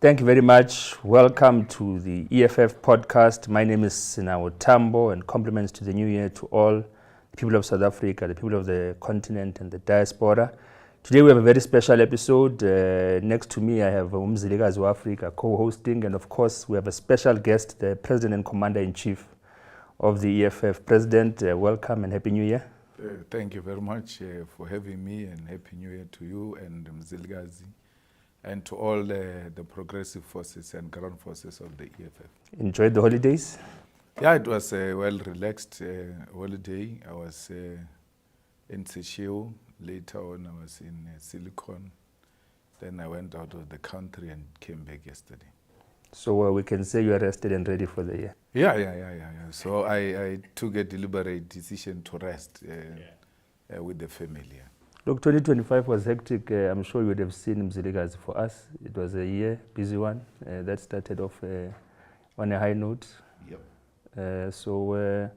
Thank you very much. Welcome to the EFF podcast. My name is Sinawo Tambo, and compliments to the new year to all the people of South Africa, the people of the continent and the diaspora. Today we have a very special episode. Next to me I have Umzilikazi wa Africa co-hosting, and of course we have a special guest, the President and Commander-in-Chief of the EFF. President, welcome and Happy New Year. Thank you very much for having me, and Happy New Year to you and Mzilikazi, and to all the progressive forces and ground forces of the EFF. Enjoyed the holidays? Yeah, it was a well-relaxed holiday. I was in Seychelles. Later on, I was in Silicon. Then I went out of the country and came back yesterday. So we can say you are rested and ready for the year? Yeah. So I took a deliberate decision to rest with the family. Yeah. Look, 2025 was hectic. I'm sure you would have seen Mzilikazi. For us, it was a year, busy one. That started off on a high note. Yep. So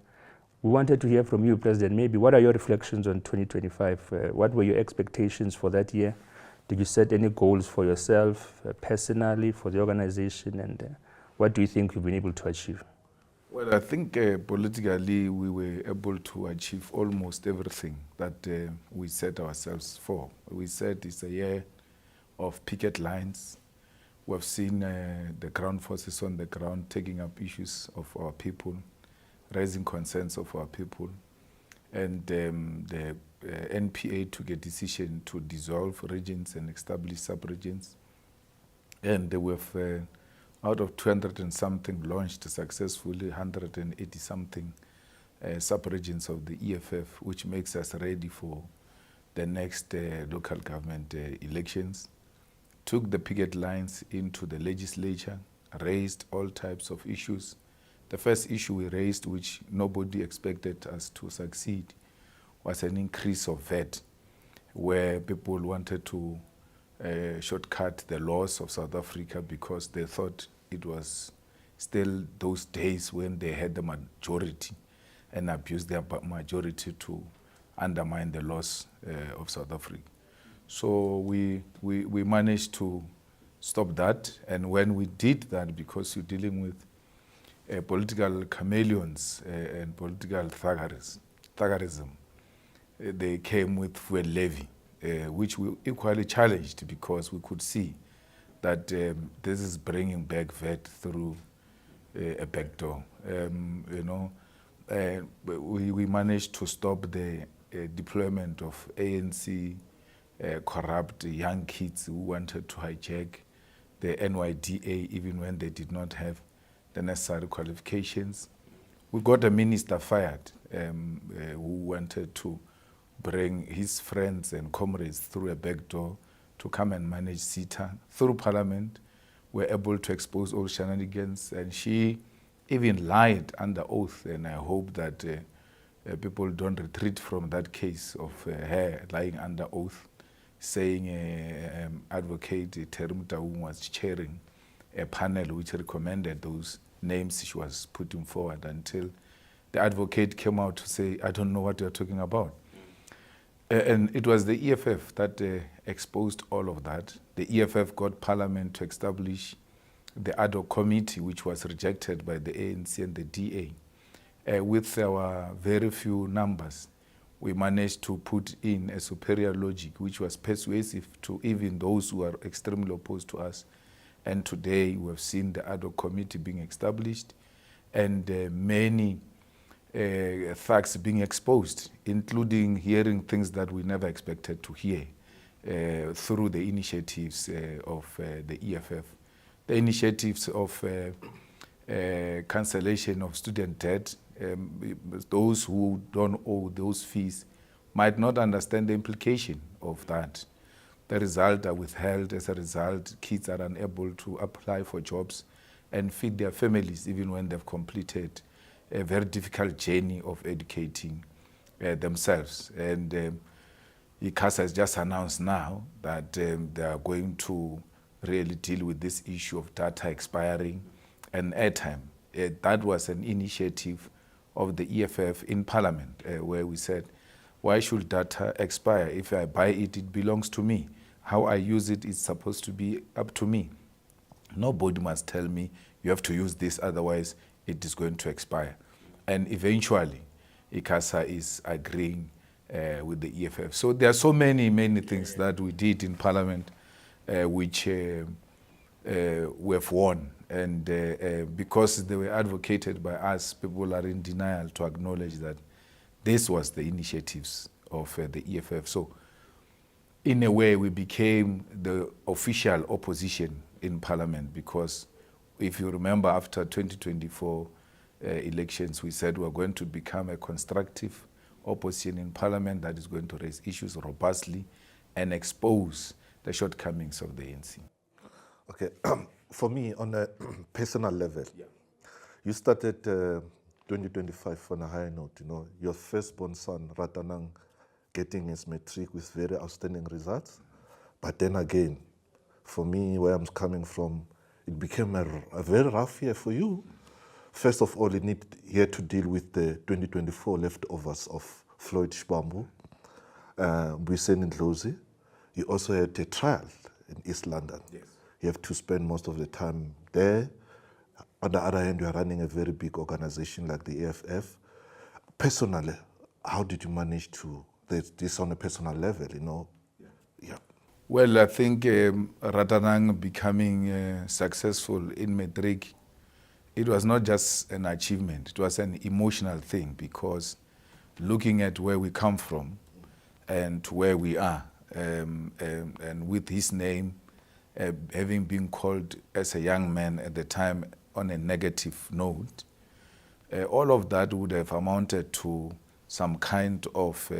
we wanted to hear from you, President. Maybe what are your reflections on 2025? What were your expectations for that year? Did you set any goals for yourself, personally, for the organization? And what do you think you've been able to achieve? Well, I think politically we were able to achieve almost everything that we set ourselves for. We said it's a year of picket lines. We've seen the ground forces on the ground taking up issues of our people, raising concerns of our people. And the NPA took a decision to dissolve regions and establish sub-regions. And we've out of 200 and something launched successfully, 180 something sub-regions of the EFF, which makes us ready for the next local government elections. Took the picket lines into the legislature, raised all types of issues. The first issue we raised, which nobody expected us to succeed, was an increase of VAT, where people wanted to shortcut the laws of South Africa because they thought it was still those days when they had the majority and abused their majority to undermine the laws of South Africa. So we managed to stop that, and when we did that, because you're dealing with political chameleons and political thuggerism, they came with fuel levy, which we equally challenged because we could see that this is bringing back VAT through a back door. We managed to stop the deployment of ANC corrupt young kids who wanted to hijack the NYDA even when they did not have the necessary qualifications. We got a minister fired who wanted to bring his friends and comrades through a back door to come and manage CETA. Through Parliament, we're able to expose all shenanigans, and she even lied under oath, and I hope that people don't retreat from that case of her lying under oath, saying Advocate Terry Mutaung was chairing a panel which recommended those names she was putting forward, until the advocate came out to say, I don't know what you're talking about. And it was the EFF that exposed all of that. The EFF got Parliament to establish the ad hoc committee, which was rejected by the ANC and the DA. With our very few numbers, we managed to put in a superior logic, which was persuasive to even those who are extremely opposed to us. And today we have seen the ad hoc committee being established, and many facts being exposed, including hearing things that we never expected to hear through the initiatives of the EFF. The initiatives of cancellation of student debt. Those who don't owe those fees might not understand the implication of that. The result are withheld. As a result, kids are unable to apply for jobs and feed their families even when they've completed a very difficult journey of educating themselves. And ICASA has just announced now that they are going to really deal with this issue of data expiring and airtime. That was an initiative of the EFF in Parliament, where we said, why should data expire? If I buy it, it belongs to me. How I use it is supposed to be up to me. Nobody must tell me you have to use this, otherwise it is going to expire. And eventually, ICASA is agreeing with the EFF. So there are so many things that we did in Parliament which we have won. And because they were advocated by us, people are in denial to acknowledge that this was the initiatives of the EFF. So in a way, we became the official opposition in Parliament, because if you remember, after 2024 elections, we said we're going to become a constructive opposition in Parliament that is going to raise issues robustly and expose the shortcomings of the ANC. Okay, for me, on a personal level, you started 2025 on a high note. You know, your firstborn son, Ratanang, getting his matric with very outstanding results. But then again, for me, where I'm coming from, it became a very rough year for you. First of all, you had to deal with the 2024 leftovers of Floyd Shibambu, Bwiseni Ndlozi. You also had a trial in East London. Yes. You have to spend most of the time there. On the other hand, you are running a very big organization like the EFF. Personally, how did you manage to this on a personal level, you know? Yeah. Well, I think Ratanang becoming successful in matric, it was not just an achievement, it was an emotional thing, because looking at where we come from and to where we are, and with his name having been called as a young man at the time on a negative note, all of that would have amounted to some kind of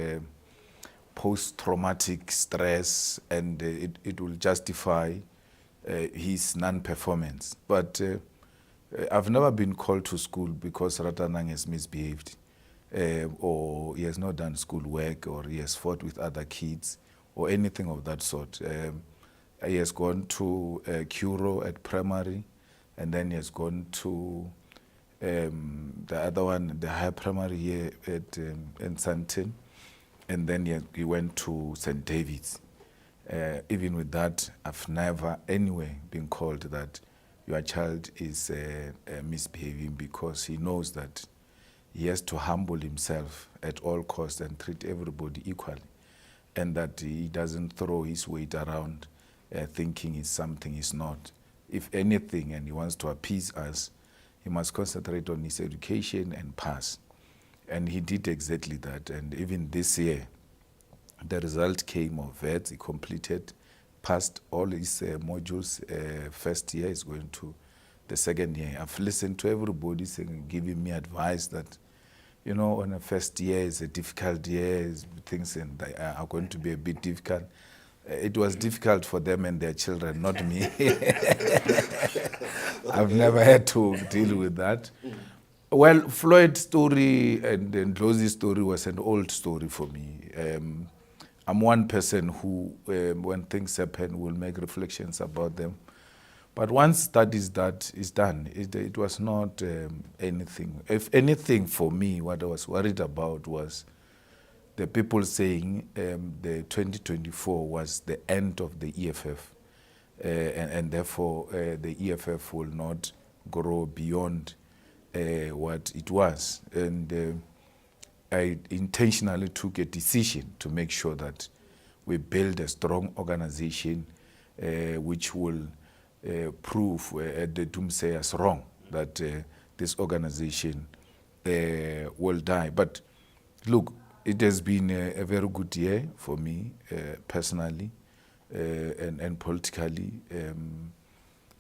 post-traumatic stress, and it will justify his non-performance. But I've never been called to school because Ratanang has misbehaved, or he has not done schoolwork, or he has fought with other kids, or anything of that sort. He has gone to Kuro at primary, and then he has gone to the other one, the higher primary here at in Sandton, and then he went to St. David's. Even with that, I've never anywhere been called that your child is misbehaving, because he knows that he has to humble himself at all costs and treat everybody equally, and that he doesn't throw his weight around thinking he's something he's not. If anything, and he wants to appease us, he must concentrate on his education and pass. And he did exactly that. And even this year, the result came of VETS. He completed, passed all his modules. First year is going to the second year. I've listened to everybody saying, giving me advice that, you know, on a first year is a difficult year, things are going to be a bit difficult. It was difficult for them and their children, not me. I've never had to deal with that. Well, Floyd's story and Ndlozi's story was an old story for me. I'm one person who, when things happen, will make reflections about them. But once that is done, it was not anything. If anything, for me, what I was worried about was the people saying the 2024 was the end of the EFF, and therefore the EFF will not grow beyond what it was. And I intentionally took a decision to make sure that we build a strong organization which will prove the doomsayers wrong, that this organization will die. But look, it has been a very good year for me personally and politically.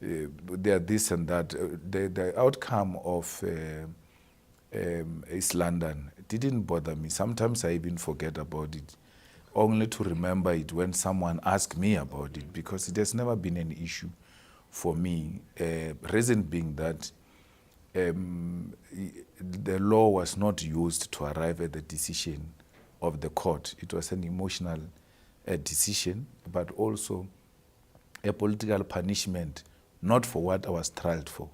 There are this and that. The outcome of East London didn't bother me. Sometimes I even forget about it, only to remember it when someone asks me about it, because it has never been an issue for me. Reason being that the law was not used to arrive at the decision of the court. It was an emotional decision, but also a political punishment, not for what I was tried for,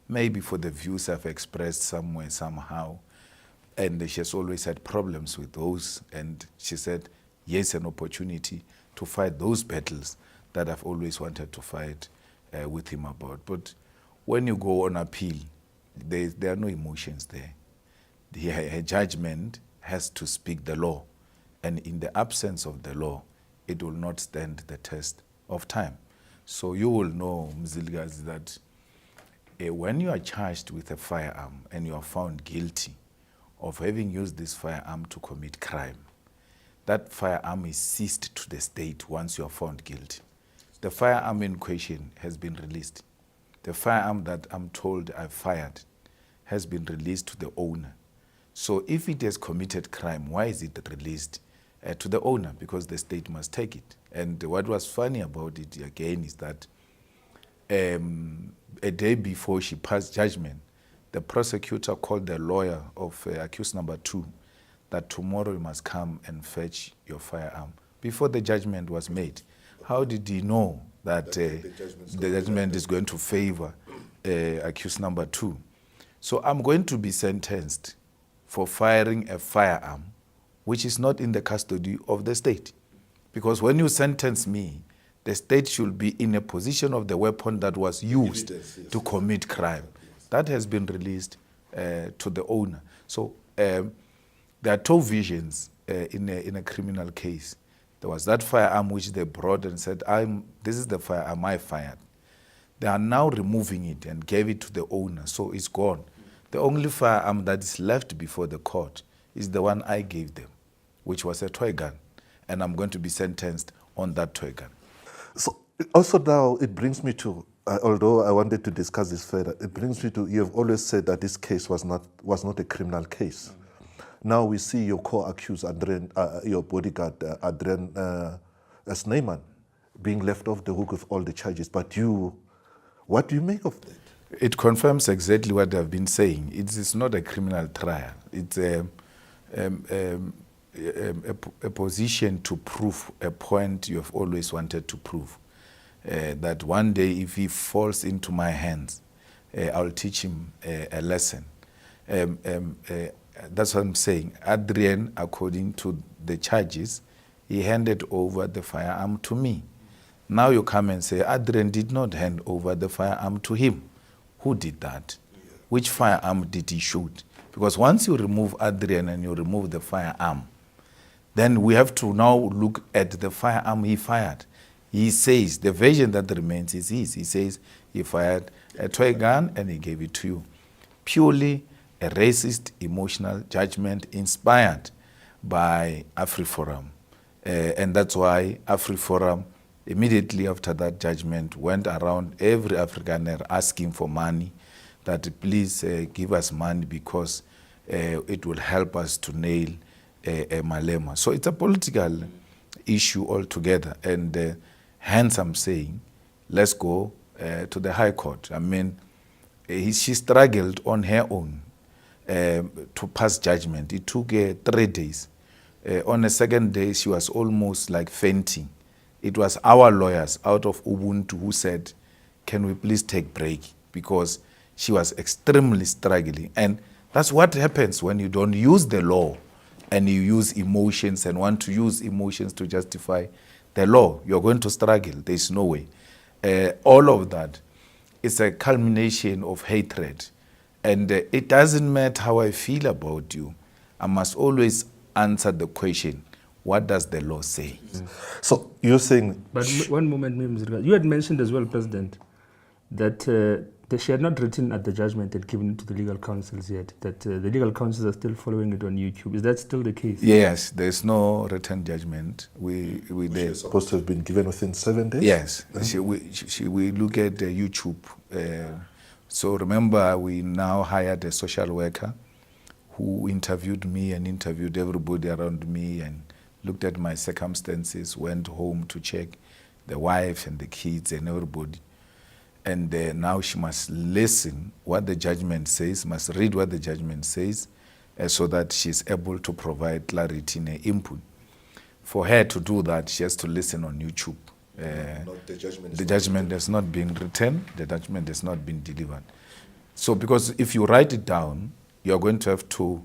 maybe for the views I've expressed somewhere, somehow. And she has always had problems with those. And she said, yes, an opportunity to fight those battles that I've always wanted to fight with him about. But when you go on appeal, there are no emotions there. Her judgment has to speak the law. And in the absence of the law, it will not stand the test of time. So you will know, Mzilikazi, that when you are charged with a firearm and you are found guilty of having used this firearm to commit crime, that firearm is seized to the state once you are found guilty. The firearm in question has been released. The firearm that I'm told I fired has been released to the owner. So if it has committed crime, why is it released to the owner? Because the state must take it. And what was funny about it again is that a day before she passed judgment, the prosecutor called the lawyer of accused number 2 that tomorrow you must come and fetch your firearm before the judgment was made. How did he know that the judgment is going to favor accused number 2? So I'm going to be sentenced for firing a firearm which is not in the custody of the state. Because when you sentence me, the state should be in a position of the weapon that was used to commit crime. That has been released to the owner. So there are 2 visions in a criminal case. There was that firearm which they brought and said, this is the firearm I fired. They are now removing it and gave it to the owner, so it's gone. The only firearm that is left before the court is the one I gave them, which was a toy gun. And I'm going to be sentenced on that toy gun. So also now it brings me to, although I wanted to discuss this further, it brings me to, you have always said that this case was not a criminal case. Now we see your co-accused, your bodyguard, Adrian Snyman, being left off the hook with all the charges. But what do you make of that? It confirms exactly what I've been saying. It's not a criminal trial. It's a position to prove a point you have always wanted to prove. That one day, if he falls into my hands, I'll teach him a lesson. That's what I'm saying. Adrian, according to the charges, he handed over the firearm to me. Now you come and say, Adrian did not hand over the firearm to him. Who did that? Yeah. Which firearm did he shoot? Because once you remove Adrian and you remove the firearm, then we have to now look at the firearm he fired. He says, the version that remains is his. He says he fired a toy gun and he gave it to you. Purely a racist emotional judgment inspired by AfriForum. And that's why AfriForum, immediately after that judgment, went around every Afrikaner asking for money, that please give us money because it will help us to nail Malema. So it's a political issue altogether. And hence I'm saying, let's go to the High Court. I mean, she struggled on her own to pass judgment. It took 3 days. On the second day, she was almost like fainting. It was our lawyers out of Ubuntu who said, can we please take break? Because she was extremely struggling. And that's what happens when you don't use the law and you use emotions and want to use emotions to justify the law. You're going to struggle. There's no way. All of that is a culmination of hatred. And it doesn't matter how I feel about you. I must always answer the question, what does the law say? So you're saying... But one moment, you had mentioned as well, President, that she had not written at the judgment and given it to the legal counsels yet, that the legal counsels are still following it on YouTube. Is that still the case? Yes, there's no written judgment. They're supposed to have been given within 7 days? Yes. We look at YouTube. So remember, we now hired a social worker who interviewed me and interviewed everybody around me and looked at my circumstances, went home to check the wife and the kids and everybody. And now she must listen what the judgment says, must read what the judgment says, so that she's able to provide clarity in her input. For her to do that, she has to listen on YouTube. The judgment has not been written, the judgment has not been delivered. So because if you write it down, you're going to have to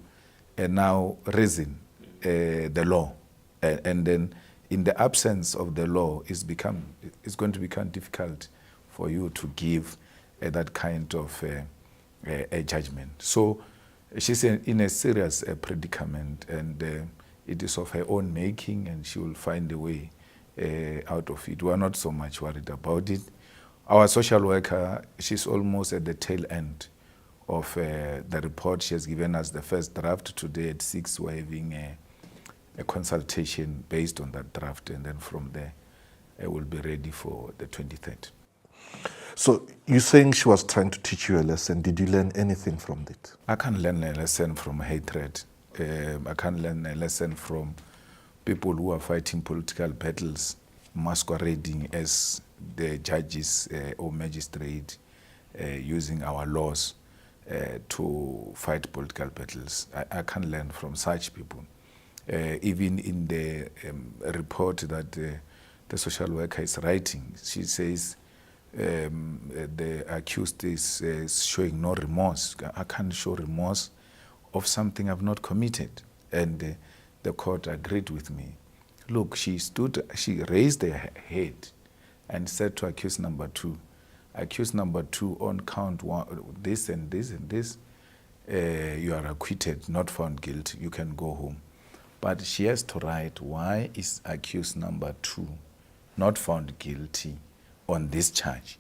now reason the law. And then in the absence of the law, it's going to become difficult for you to give that kind of a judgment. So she's in a serious predicament, and it is of her own making, and she will find a way out of it. We are not so much worried about it. Our social worker, she's almost at the tail end of the report. She has given us the first draft. Today at 6, we're having a consultation based on that draft, and then from there we'll be ready for the 23rd. So you're saying she was trying to teach you a lesson. Did you learn anything from it? I can't learn a lesson from hatred. I can't learn a lesson from people who are fighting political battles, masquerading as the judges or magistrate, using our laws to fight political battles. I can't learn from such people. Even in the report that the social worker is writing, she says the accused is showing no remorse. I can't show remorse of something I've not committed. And the court agreed with me. Look, she raised her head and said to accused number 2, accused number 2, on count 1, this and this and this, you are acquitted, not found guilty, you can go home. But she has to write, why is accused number 2 not found guilty on this charge?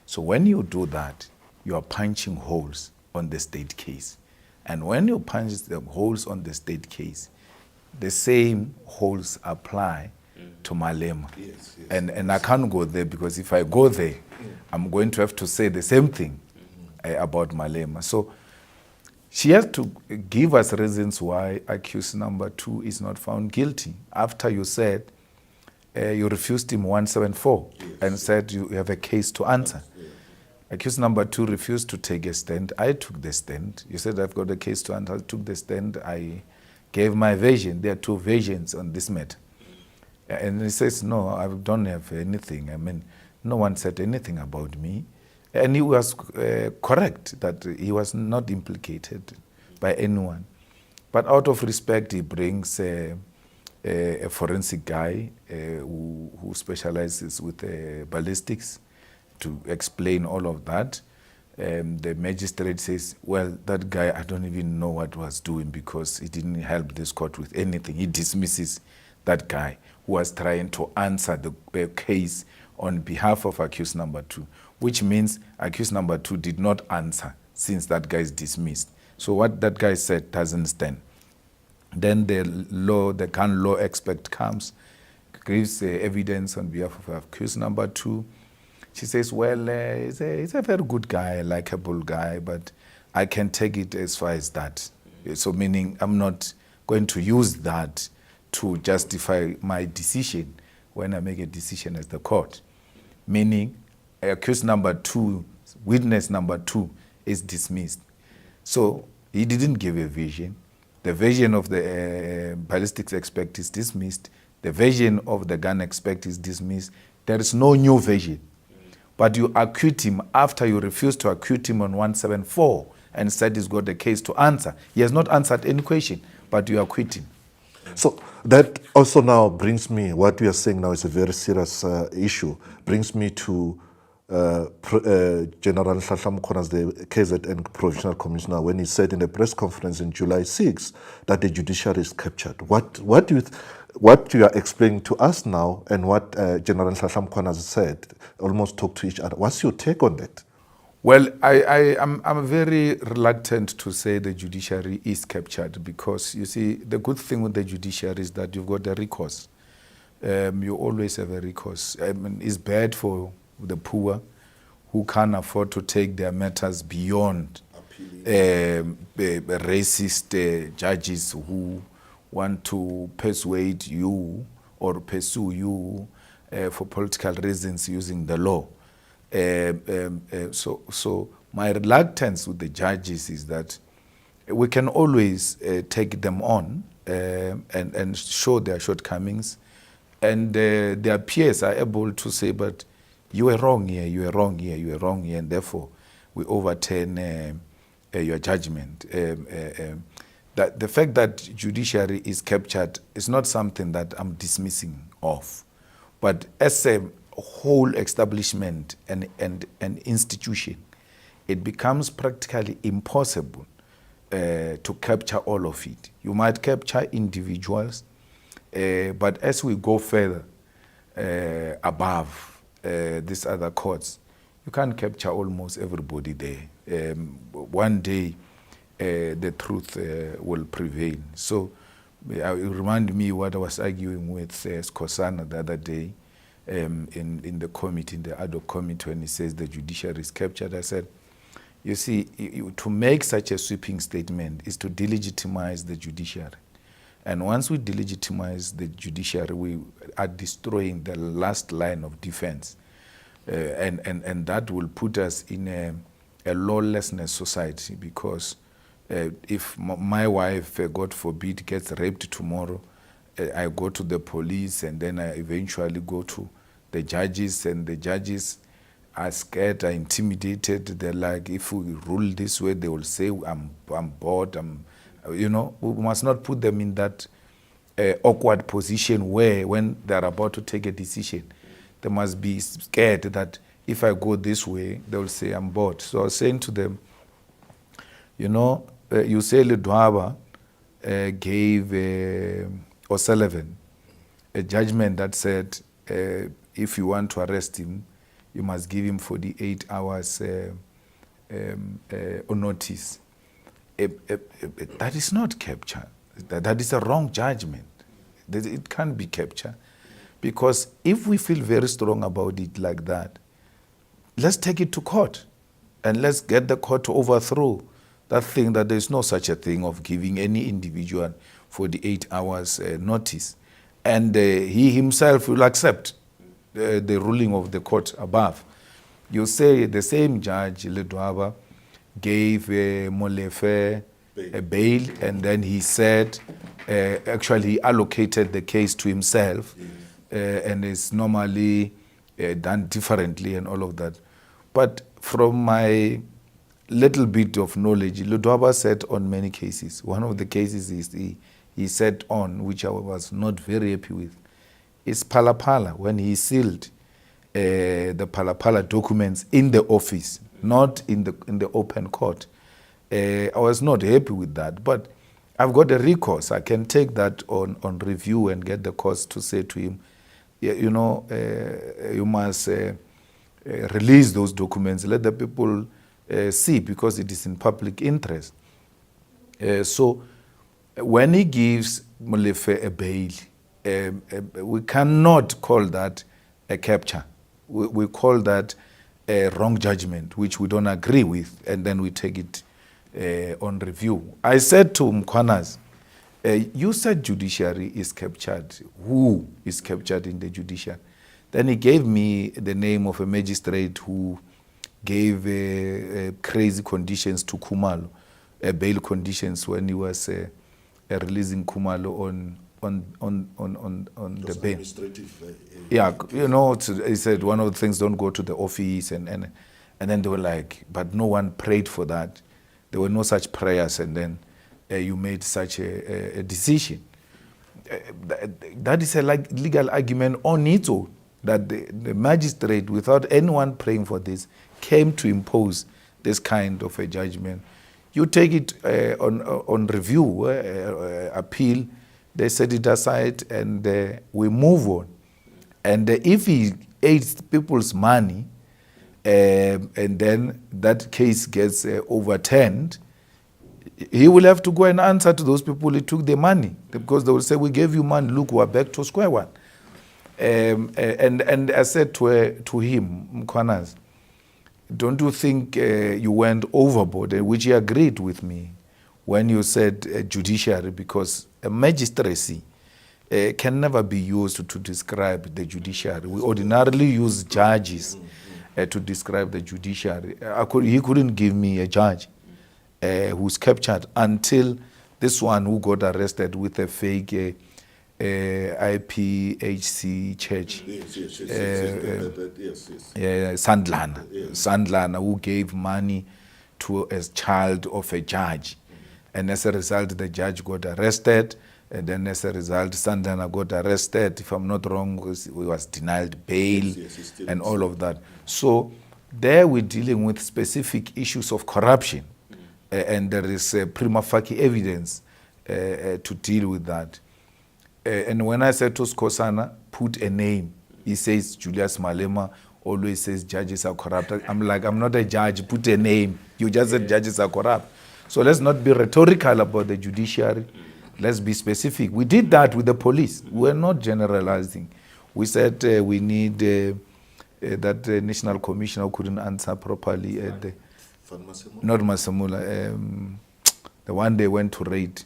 So when you do that, you are punching holes on the state case. And when you punch the holes on the state case, the same holes apply to Malema. Yes. And I can't go there, because if I go there, I'm going to have to say the same thing about Malema. So she has to give us reasons why accused number 2 is not found guilty. After you said you refused him 174 and said you have a case to answer. Accused number 2 refused to take a stand. I took the stand. You said I've got a case to answer. I took the stand. I gave my version. There are 2 versions on this matter. And he says, no, I don't have anything. I mean, no one said anything about me. And he was correct that he was not implicated by anyone. But out of respect, he brings a forensic guy who specializes with ballistics to explain all of that. The magistrate says, well, that guy, I don't even know what was doing, because he didn't help this court with anything. He dismisses that guy who was trying to answer the case on behalf of accused number 2, which means accused number 2 did not answer since that guy is dismissed. So what that guy said doesn't stand. Then the gun law expert comes, gives evidence on behalf of accused number 2. She says, well, he's a very good guy, a likable guy, but I can take it as far as that. So meaning I'm not going to use that to justify my decision when I make a decision as the court. Meaning accused number 2, witness number 2 is dismissed. So he didn't give a version. The version of the ballistics expert is dismissed. The version of the gun expert is dismissed. There is no new version. But you acquit him after you refused to acquit him on 174 and said he's got a case to answer. He has not answered any question, but you acquit him. So that also now brings me, what we are saying now is a very serious issue, brings me to General Nhlanhla Mkhona's, the KZN Provincial Commissioner, when he said in a press conference in July 6 that the judiciary is captured. What you are explaining to us now and what General Nhlanhla Mkhona said almost talk to each other. What's your take on that? Well, I'm very reluctant to say the judiciary is captured, because you see, the good thing with the judiciary is that you've got a recourse. You always have a recourse. I mean, it's bad for the poor who can't afford to take their matters beyond racist judges who want to persuade you or pursue you for political reasons using the law. So my reluctance with the judges is that we can always take them on and show their shortcomings, and their peers are able to say, but you were wrong here, you were wrong here, you were wrong here, and therefore we overturn your judgment. That the fact that judiciary is captured is not something that I'm dismissing of. But as a whole establishment and institution, it becomes practically impossible to capture all of it. You might capture individuals, but as we go further above these other courts, you can't capture almost everybody there. One day, the truth will prevail. So it reminded me what I was arguing with Skosana the other day in the committee, in the ad hoc committee, when he says the judiciary is captured. I said, you see, to make such a sweeping statement is to delegitimize the judiciary. And once we delegitimize the judiciary, we are destroying the last line of defense. And that will put us in a lawlessness society, because if my wife, God forbid, gets raped tomorrow, I go to the police, and then I eventually go to the judges, and the judges are scared, are intimidated. They're like, if we rule this way, they will say, I'm bored. We must not put them in that awkward position where, when they're about to take a decision, they must be scared that if I go this way, they will say, I'm bored. So I was saying to them, you say Ledwaba gave O'Sullivan a judgment that said, if you want to arrest him, you must give him 48 hours notice. That is not capture. That is a wrong judgment. It can't be capture. Because if we feel very strong about it like that, let's take it to court. And let's get the court to overthrow that thing, that there's no such a thing of giving any individual 48 hours notice. And he himself will accept the ruling of the court above. You say the same judge, Ledwaba, gave Molefe a bail, and then he said, actually he allocated the case to himself, and it's normally done differently and all of that. But from my little bit of knowledge, Ledwaba said on many cases, one of the cases is he said on, which I was not very happy with, is Palapala, when he sealed the Palapala documents in the office, not in the open court. I was not happy with that, but I've got a recourse. I can take that on review and get the courts to say to him, you must release those documents, let the people see, because it is in public interest. So when he gives Molefe a bail, we cannot call that a capture. We call that a wrong judgment, which we don't agree with, and then we take it on review. I said to Mkwanas, you said judiciary is captured. Who is captured in the judiciary? Then he gave me the name of a magistrate who gave crazy conditions to Khumalo, bail conditions, when he was releasing Khumalo on the bail. Yeah, he said one of the things, don't go to the office, and then they were like, but no one prayed for that. There were no such prayers, and then you made such a decision. That is a legal argument on its own, that the magistrate, without anyone praying for this, came to impose this kind of a judgment. You take it on review, appeal, they set it aside, and we move on. And if he ate people's money, and then that case gets overturned, he will have to go and answer to those people he took the money, because they will say, we gave you money, look, we're back to square one. And I said to him, Mkwanas, don't you think you went overboard, which he agreed with me, when you said judiciary, because a magistracy can never be used to describe the judiciary. We ordinarily use judges to describe the judiciary. He couldn't give me a judge who's captured until this one who got arrested with a fake IPHC church. Sandlana, who gave money to a child of a judge. And as a result, the judge got arrested. And then as a result, Sandana got arrested. If I'm not wrong, he was denied bail and all of that. So there we're dealing with specific issues of corruption. And there is prima facie evidence to deal with that. And when I said to Skosana, put a name, he says Julius Malema always says judges are corrupt. I'm like, I'm not a judge, put a name. You just said judges are corrupt. So let's not be rhetorical about the judiciary. Let's be specific. We did that with the police. We're not generalizing. We said we need that national commissioner who couldn't answer properly. Not Masamula. The one they went to raid.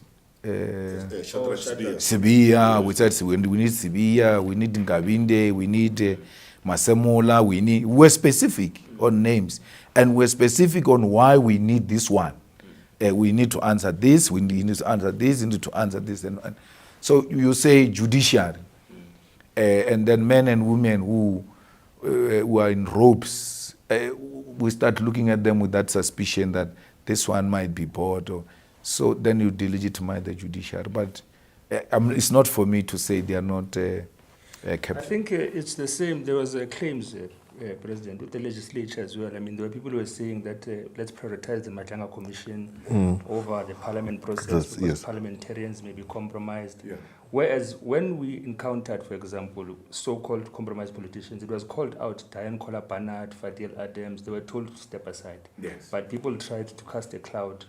Sibia. We said we need Sibia, we need Ngabinde, we need Masemola, we're specific on names. And we're specific on why we need this one. We need to answer this, we need to answer this, we need to answer this. And so you say judiciary. And then men and women who are in robes, we start looking at them with that suspicion that this one might be bought. So then you delegitimize the judiciary. But it's not for me to say they are not kept. I think it's the same. There was claims, President, with the legislature as well. I mean, there were people who were saying that let's prioritize the Matlanga Commission over the parliament process because parliamentarians may be compromised. Yeah. Whereas when we encountered, for example, so-called compromised politicians, it was called out, Diane Kola Barnard, Fadil Adams, they were told to step aside. Yes. But people tried to cast a cloud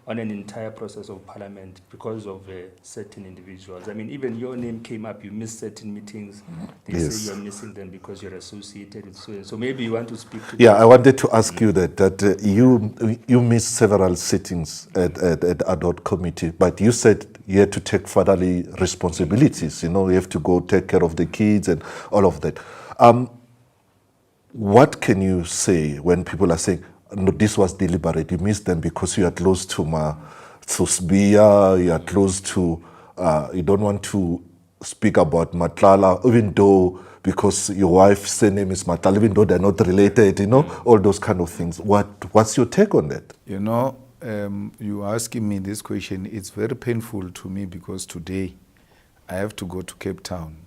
on an entire process of parliament because of certain individuals. I mean, even your name came up, you missed certain meetings. They say you're missing them because you're associated with so. So maybe you want to speak to I wanted to ask you that you missed several sittings at ad hoc committee, but you said you had to take fatherly responsibilities. You have to go take care of the kids and all of that. What can you say when people are saying, no, this was deliberate, you missed them because you are close to Sbia, you are close to, you don't want to speak about Matlala, even though, because your wife's surname is Matlala, even though they're not related, all those kind of things. What's your take on that? You asking me this question, it's very painful to me because today I have to go to Cape Town.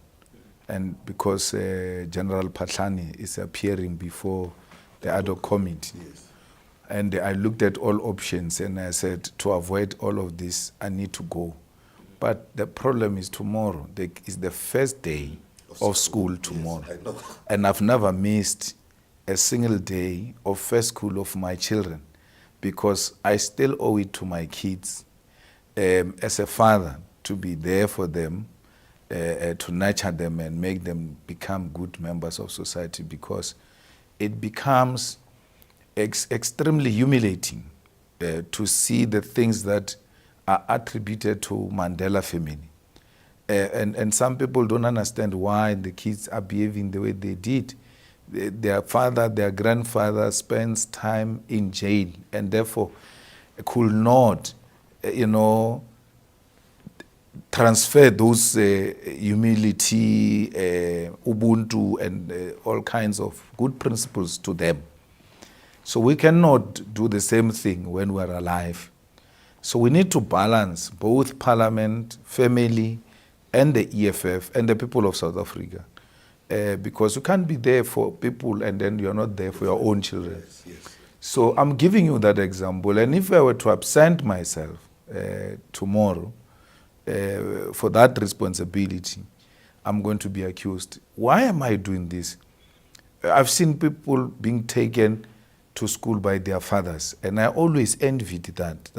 And because General Patlani is appearing before the ad hoc committee. Yes. And I looked at all options and I said, to avoid all of this, I need to go. But the problem is tomorrow. It's the first day of school tomorrow. Yes, I know. And I've never missed a single day of first school of my children because I still owe it to my kids as a father to be there for them, to nurture them and make them become good members of society because it becomes extremely humiliating to see the things that are attributed to Mandela family. And some people don't understand why the kids are behaving the way they did. Their father, their grandfather spends time in jail and therefore could not, transfer those humility, Ubuntu, and all kinds of good principles to them. So we cannot do the same thing when we're alive. So we need to balance both parliament, family, and the EFF, and the people of South Africa. Because you can't be there for people and then you're not there for your own children. Yes, yes. So I'm giving you that example. And if I were to absent myself tomorrow for that responsibility, I'm going to be accused. Why am I doing this? I've seen people being taken to school by their fathers. And I always envied that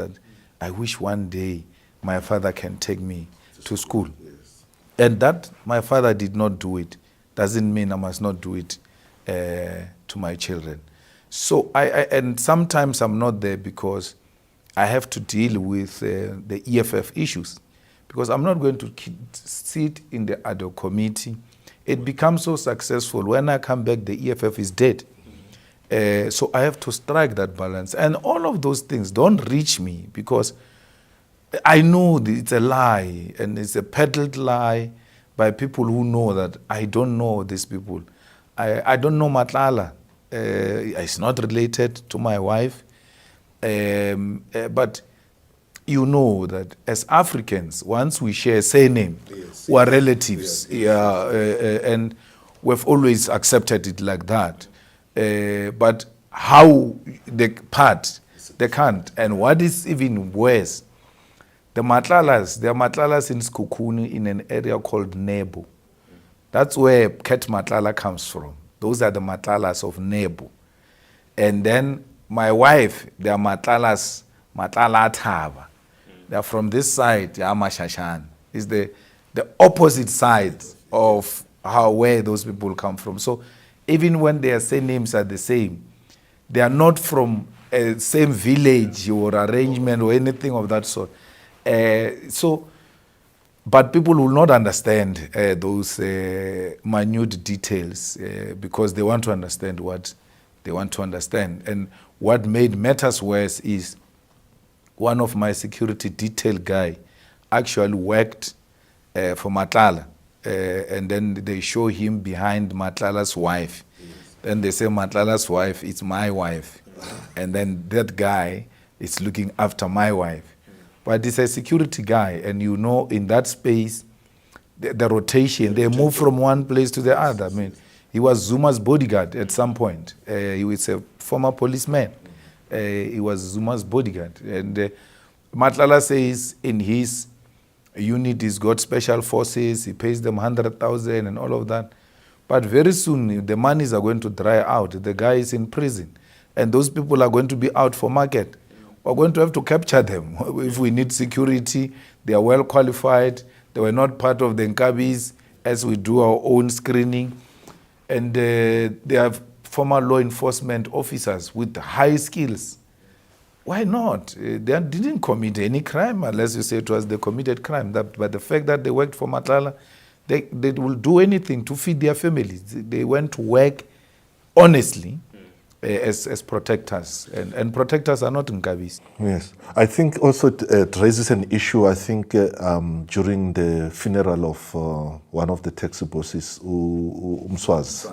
I wish one day my father can take me to school. Yes. And that my father did not do it doesn't mean I must not do it to my children. So and sometimes I'm not there because I have to deal with the EFF issues. Because I'm not going to sit in the ad hoc committee. It becomes so successful. When I come back, the EFF is dead. So I have to strike that balance. And all of those things don't reach me because I know it's a lie and it's a peddled lie by people who know that I don't know these people. I don't know Matlala. It's not related to my wife. But you know that as Africans, once we share surname, we are relatives, and we've always accepted it like that. But how they part, they can't. And what is even worse, there are Matlalas in Skukuni in an area called Nebo. That's where Ket Matlala comes from. Those are the Matlalas of Nebo. And then my wife, they are Matlala Tava. They are from this side, Yamashashan. It's the opposite side of where those people come from. So even when their names are the same, they are not from a same village or arrangement or anything of that sort. But people will not understand those minute details because they want to understand what they want to understand. And what made matters worse is one of my security detail guy actually worked for Matlala. And then they show him behind Matlala's wife. Yes. Then they say Matlala's wife is my wife. And then that guy is looking after my wife. But it's a security guy, and you know in that space, the rotation, they move from one place to the other. I mean, he was Zuma's bodyguard at some point. He was a former policeman. He was Zuma's bodyguard. And Matlala says in his unit he's got special forces, he pays them 100,000 and all of that. But very soon the monies are going to dry out. The guy is in prison. And those people are going to be out for market. We're going to have to capture them. If we need security, they are well qualified. They were not part of the Nkabis as we do our own screening. And they are former law enforcement officers with high skills. Why not? They didn't commit any crime unless you say it was the committed crime. But the fact that they worked for Matlala, they will do anything to feed their families. They went to work honestly. As protectors, and protectors are not Nkabis. Yes, I think also it raises an issue. I think during the funeral of one of the taxi bosses, Umswaz,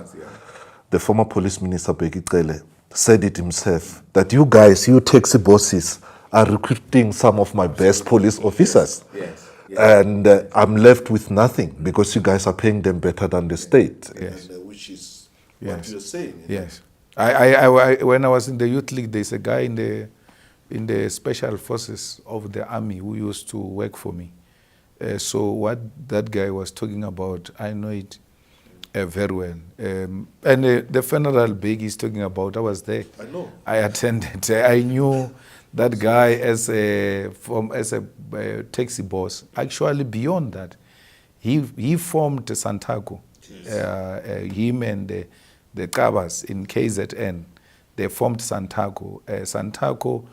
the former police minister Bheki Cele said it himself that you guys, you taxi bosses, are recruiting some of my best police officers. Yes. And I'm left with nothing because you guys are paying them better than the state. Yes. And, which is what you're saying. Yes. I when I was in the youth league, there's a guy in the special forces of the army who used to work for me. So what that guy was talking about, I know it very well. And the funeral Big is talking about, I was there. I know. I attended. I knew that guy as a taxi boss. Actually, beyond that, he formed Santaco. Him and the Kabas in KZN, they formed Santaco. Santaco,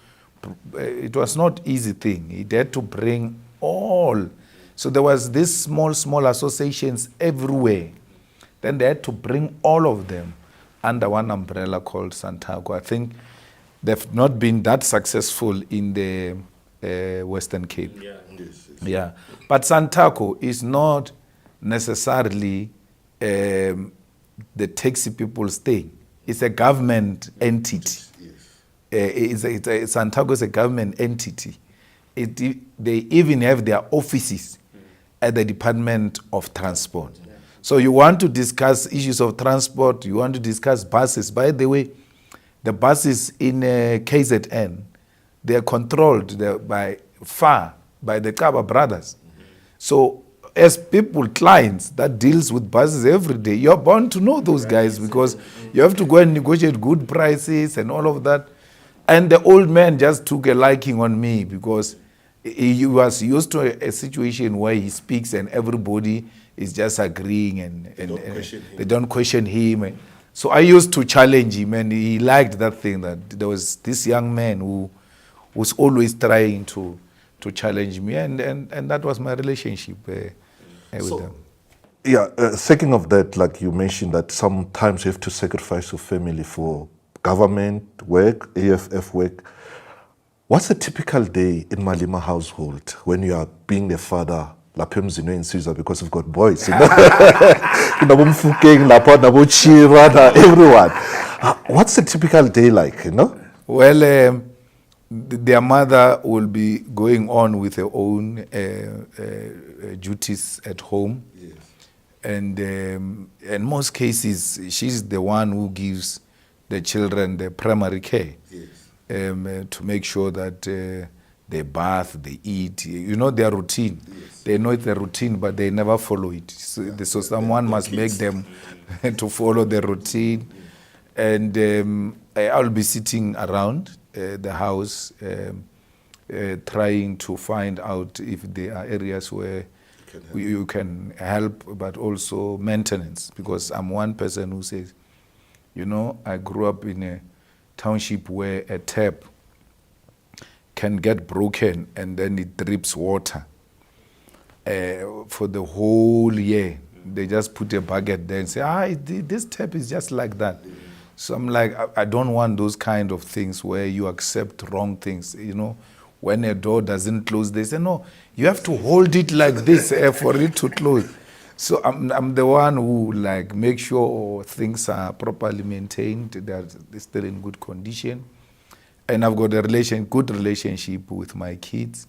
it was not easy thing. He had to bring all. So there was these small associations everywhere. Then they had to bring all of them under one umbrella called Santaco. I think they've not been that successful in the Western Cape. Yeah. Yeah. But Santaco is not necessarily the taxi people's thing. It's a government entity. Yes. Santaco is a government entity. They even have their offices at the Department of Transport. Yeah. So you want to discuss issues of transport, you want to discuss buses. By the way, the buses in KZN, they are controlled by the Kaba brothers. Mm-hmm. So as people, clients that deals with buses every day, you're bound to know those guys because you have to go and negotiate good prices and all of that. And the old man just took a liking on me because he was used to a situation where he speaks and everybody is just agreeing and they don't question him. So I used to challenge him and he liked that thing, that there was this young man who was always trying to challenge me, and that was my relationship with them. Yeah, second of that, like you mentioned, that sometimes you have to sacrifice your family for government work, AFF work. What's a typical day in Malema household when you are being the father? Because we've got boys, you know? Everyone. What's a typical day like, you know? Well, their mother will be going on with her own duties at home. Yes. And in most cases, she's the one who gives the children the primary care. Yes. To make sure that they bath, they eat, their routine. Yes. They know it's a routine, but they never follow it. So someone must make them to follow the routine. And I'll be sitting around the house trying to find out if there are areas where you can help, but also maintenance. Because I'm one person who says, I grew up in a township where a tap can get broken and then it drips water for the whole year. They just put a bucket there and say, this tap is just like that. So I'm like, I don't want those kind of things where you accept wrong things. When a door doesn't close, they say, no, you have to hold it like this for it to close. So I'm the one who make sure things are properly maintained, they're still in good condition. And I've got a good relationship with my kids.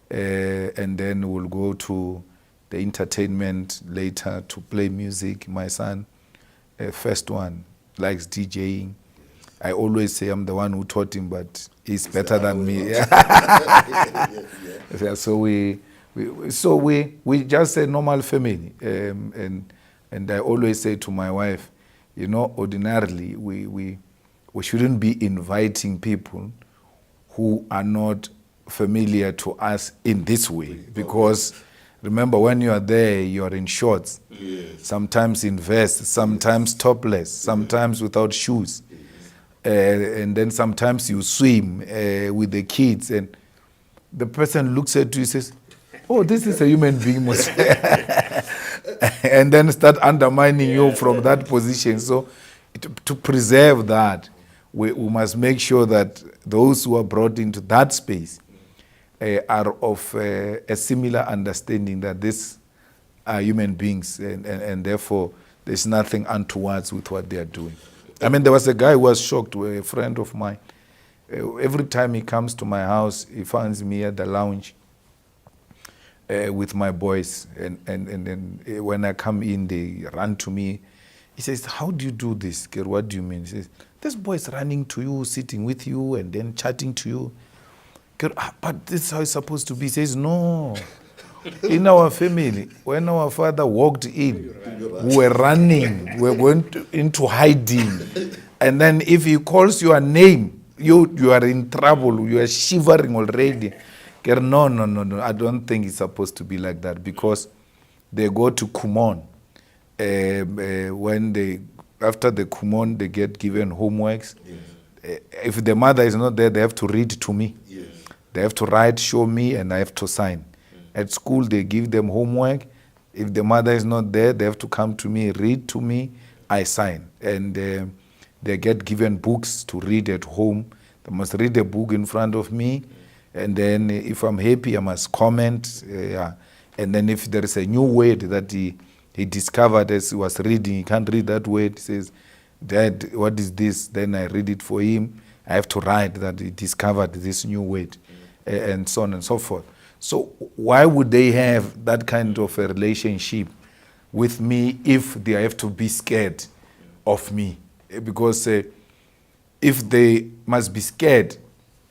And then we'll go to the entertainment later to play music. My son, first one, likes DJing. I always say I'm the one who taught him, but he's better than me. So we just a normal family, and I always say to my wife, ordinarily we shouldn't be inviting people who are not familiar to us in this way, because remember, when you are there, you are in shorts, yes. Sometimes in vests, sometimes topless, sometimes without shoes. And then sometimes you swim with the kids, and the person looks at you and says, oh, this is a human being. And then start undermining you from that position. So to preserve that, we must make sure that those who are brought into that space are of a similar understanding that these are human beings, and therefore there's nothing untoward with what they are doing. I mean, there was a guy who was shocked, a friend of mine. Every time he comes to my house, he finds me at the lounge with my boys. And then when I come in, they run to me. He says, how do you do this? Girl, what do you mean? He says, this boy is running to you, sitting with you, and then chatting to you. Girl, but this is how it's supposed to be. He says, no. In our family, when our father walked in, we were running, we went into hiding. And then if he calls your name, you are in trouble, you are shivering already. No, I don't think it's supposed to be like that, because they go to Kumon. After the Kumon, they get given homeworks. Yes. If the mother is not there, they have to read to me. Yes. They have to write, show me, and I have to sign. At school, they give them homework. If the mother is not there, they have to come to me, read to me, I sign. And they get given books to read at home. They must read a book in front of me. And then if I'm happy, I must comment. And then if there is a new word that he discovered as he was reading, he can't read that word. He says, Dad, what is this? Then I read it for him. I have to write that he discovered this new word, and so on and so forth. So why would they have that kind of a relationship with me if they have to be scared of me? Because if they must be scared,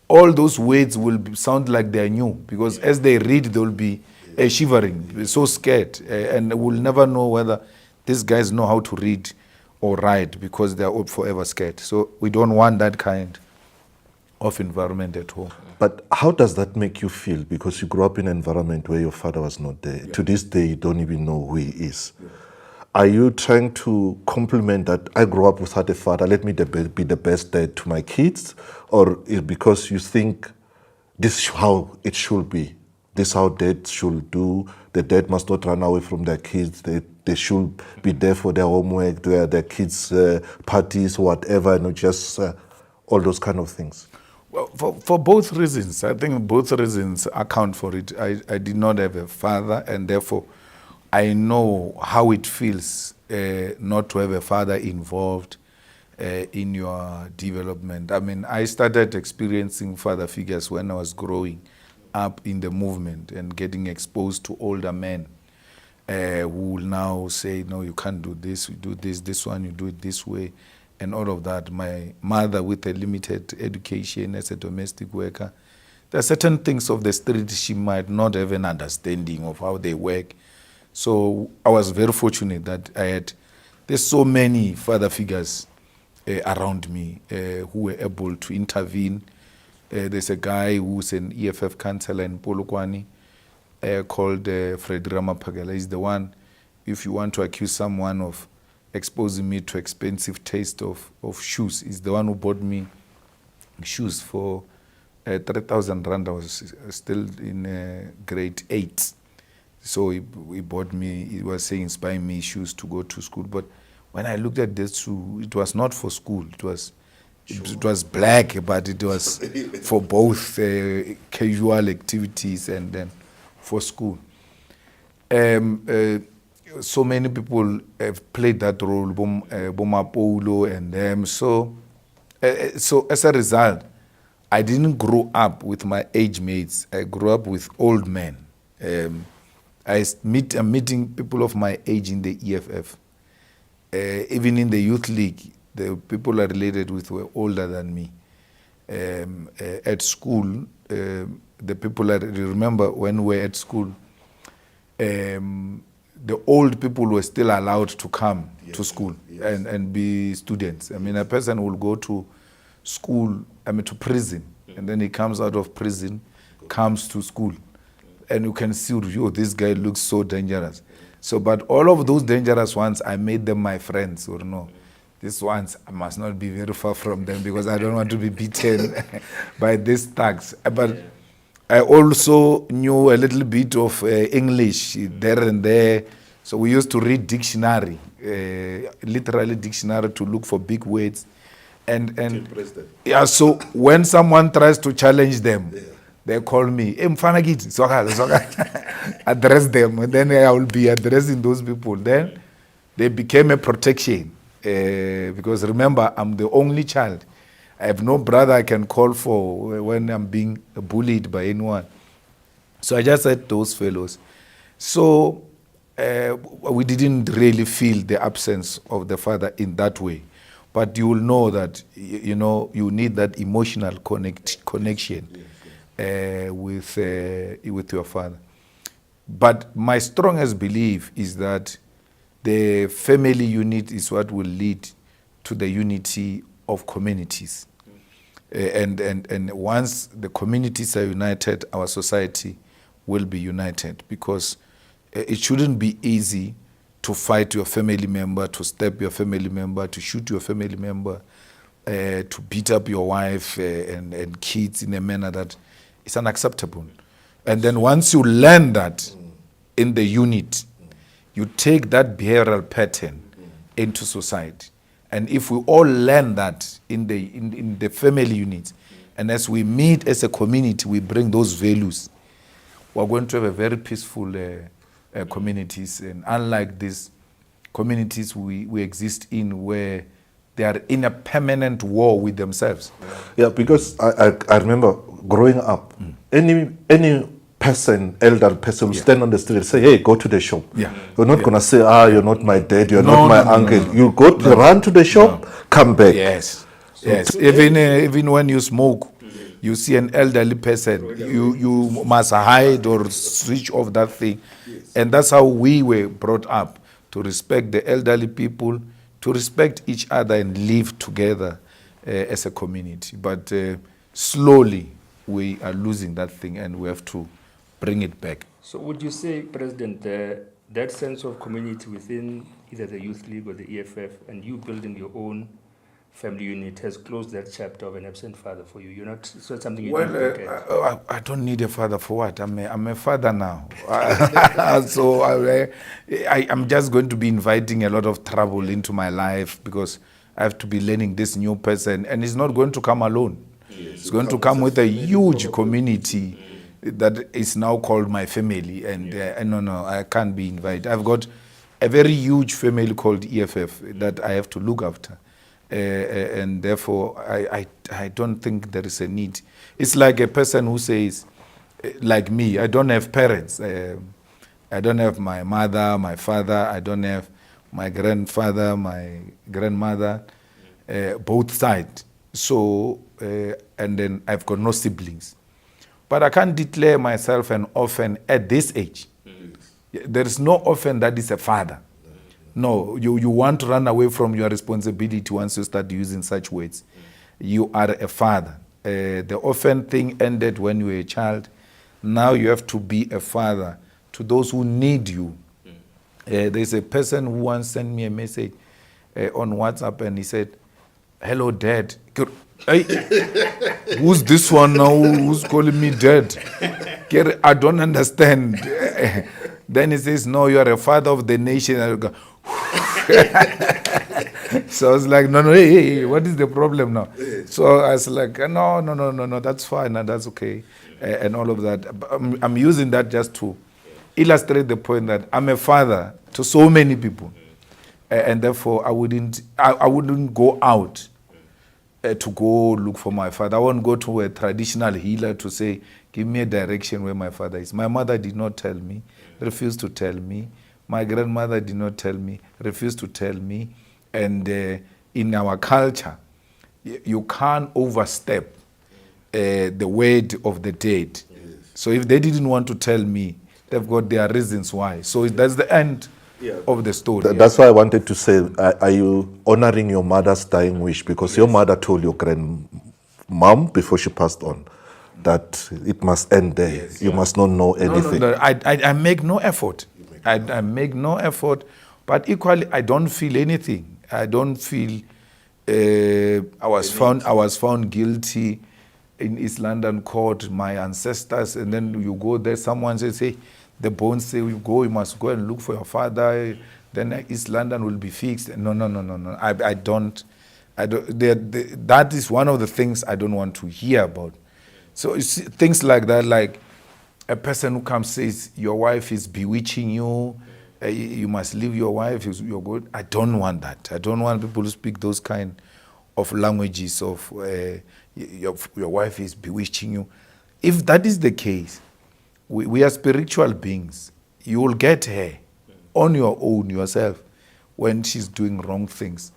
all those words will sound like they're new. Because as they read, they'll be shivering, so scared, and will never know whether these guys know how to read or write, because they're forever scared. So we don't want that kind of environment at home. But how does that make you feel? Because you grew up in an environment where your father was not there. Yeah. To this day, you don't even know who he is. Yeah. Are you trying to compliment that I grew up without a father, let me be the best dad to my kids? Or is it because you think this is how it should be? This is how dads should do. The dad must not run away from their kids. They should be there for their homework, their kids' parties, whatever, and not just all those kind of things. Well, for both reasons. I think both reasons account for it. I did not have a father, and therefore I know how it feels not to have a father involved in your development. I mean, I started experiencing father figures when I was growing up in the movement and getting exposed to older men who will now say, no, you can't do this, you do this one, you do it this way, and all of that. My mother, with a limited education as a domestic worker, there are certain things of the street she might not have an understanding of how they work. So I was very fortunate that there's so many father figures around me who were able to intervene. There's a guy who's an EFF councillor in Polokwane called Fred Ramapagala. He's the one, if you want to accuse someone of exposing me to expensive taste of shoes, he's the one who bought me shoes for 3,000 rand. I was still in grade 8. So he bought me, he was saying, inspiring me shoes to go to school. But when I looked at this shoe, it was not for school. It was black, but it was for both casual activities and then for school. So many people have played that role, Boma Paulo and them. So as a result, I didn't grow up with my age mates. I grew up with old men. I'm meeting people of my age in the EFF. Even in the youth league, the people I related with were older than me. At school, the people I remember when we were at school, the old people were still allowed to come to school and be students. I mean, a person will go to school, to prison, and then he comes out of prison, comes to school, and you can see, this guy looks so dangerous. So, but all of those dangerous ones, I made them my friends, or no. These ones, I must not be very far from them because I don't want to be beaten by these thugs. But I also knew a little bit of English there and there. So we used to read dictionary, literally dictionary, to look for big words. And yeah, so when someone tries to challenge them, they call me, address them, and then I will be addressing those people. Then they became a protection. Because remember, I'm the only child. I have no brother I can call for when I'm being bullied by anyone. So I just had those fellows. So we didn't really feel the absence of the father in that way. But you will know that, you need that emotional connection with your father. But my strongest belief is that the family unit is what will lead to the unity of communities. And once the communities are united, our society will be united, because it shouldn't be easy to fight your family member, to stab your family member, to shoot your family member, to beat up your wife and kids in a manner that is unacceptable. And then once you learn that in the unit, you take that behavioral pattern into society. And if we all learn that in the family unit, and as we meet as a community, we bring those values, we're going to have a very peaceful communities. And unlike these communities we exist in, where they are in a permanent war with themselves. Yeah, because I remember growing up, any person, elder person, will stand on the street and say, hey, go to the shop. Yeah. You're not going to say, you're not my dad, you're not my uncle. No. You go to run to the shop, come back. Yes. So yes. Even when you smoke, you see an elderly person, you must hide or switch off that thing. Yes. And that's how we were brought up, to respect the elderly people, to respect each other and live together as a community. But slowly we are losing that thing, and we have to bring it back. So would you say, President, that sense of community within either the Youth League or the EFF, and you building your own family unit, has closed that chapter of an absent father for you? You're not, it's not something you don't look at. I don't need a father for what? I'm a father now. So I'm just going to be inviting a lot of trouble into my life, because I have to be learning this new person, and it's not going to come alone. Yes, it's going to come with a huge community that is now called my family, and no, I can't be invited. I've got a very huge family called EFF that I have to look after, and therefore I don't think there is a need. It's like a person who says, like me, I don't have parents. I don't have my mother, my father. I don't have my grandfather, my grandmother, both sides. So, and then I've got no siblings. But I can't declare myself an orphan at this age. There is no orphan that is a father. No, you want to run away from your responsibility once you start using such words. You are a father. The orphan thing ended when you were a child. Now you have to be a father to those who need you. There's a person who once sent me a message on WhatsApp and he said, "Hello, Dad." Hey, who's this one now? Who's calling me Dad? I don't understand. Then he says, "No, you are a father of the nation." I go, so I was like, no, hey, what is the problem now? So I was like, no, that's fine, and that's okay, and all of that. But I'm using that just to illustrate the point that I'm a father to so many people, and therefore I wouldn't go out to go look for my father. I won't go to a traditional healer to say, give me a direction where my father is. My mother did not tell me, refused to tell me. My grandmother did not tell me, refused to tell me. And in our culture, you can't overstep the word of the dead. Yes. So if they didn't want to tell me, they've got their reasons why. So that's the end of the story. That's why I wanted to say, are you honoring your mother's dying wish? Because your mother told your grandmom before she passed on that it must end there. Yes, you must not know anything. No, I make no effort. I make no effort, but equally I don't feel anything. I don't feel. I was found guilty in East London court. My ancestors, and then you go there. Someone says, "Hey, the bones say you must go and look for your father. Then East London will be fixed." No. I don't. That is one of the things I don't want to hear about. So you see, things like that, like a person who comes says your wife is bewitching you, you must leave your wife, you're good. I don't want that. I don't want people to speak those kind of languages of your wife is bewitching you. If that is the case, we are spiritual beings. You will get her on your own yourself when she's doing wrong things.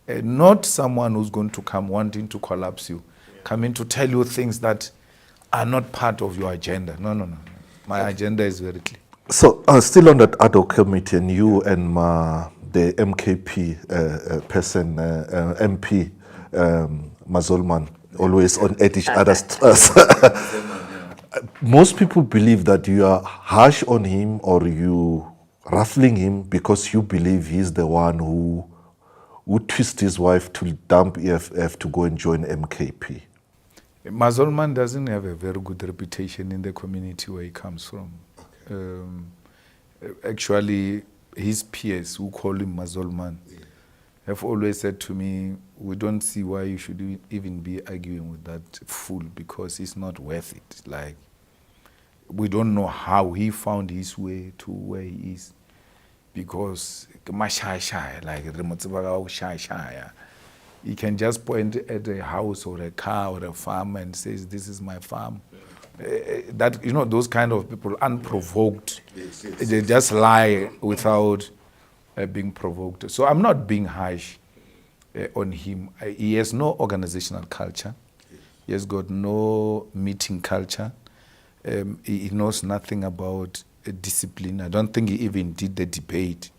Not someone who's going to come wanting to collapse you, coming to tell you things that are not part of your agenda. No. My agenda is very clear. So, still on that ad hoc committee, and you and the MKP person, MP, Mazolman, always on at each other's Most people believe that you are harsh on him or you ruffling him because you believe he's the one who twist his wife to dump EFF to go and join MKP. Mazolman doesn't have a very good reputation in the community where he comes from. Okay. Actually, his peers who call him Mazolman have always said to me, we don't see why you should even be arguing with that fool because he's not worth it. Like, we don't know how he found his way to where he is because he can just point at a house or a car or a farm and says, "This is my farm." That those kind of people, unprovoked, yes. They just lie without being provoked. So I'm not being harsh on him. He has no organizational culture. Yes. He has got no meeting culture. He knows nothing about discipline. I don't think he even did the debate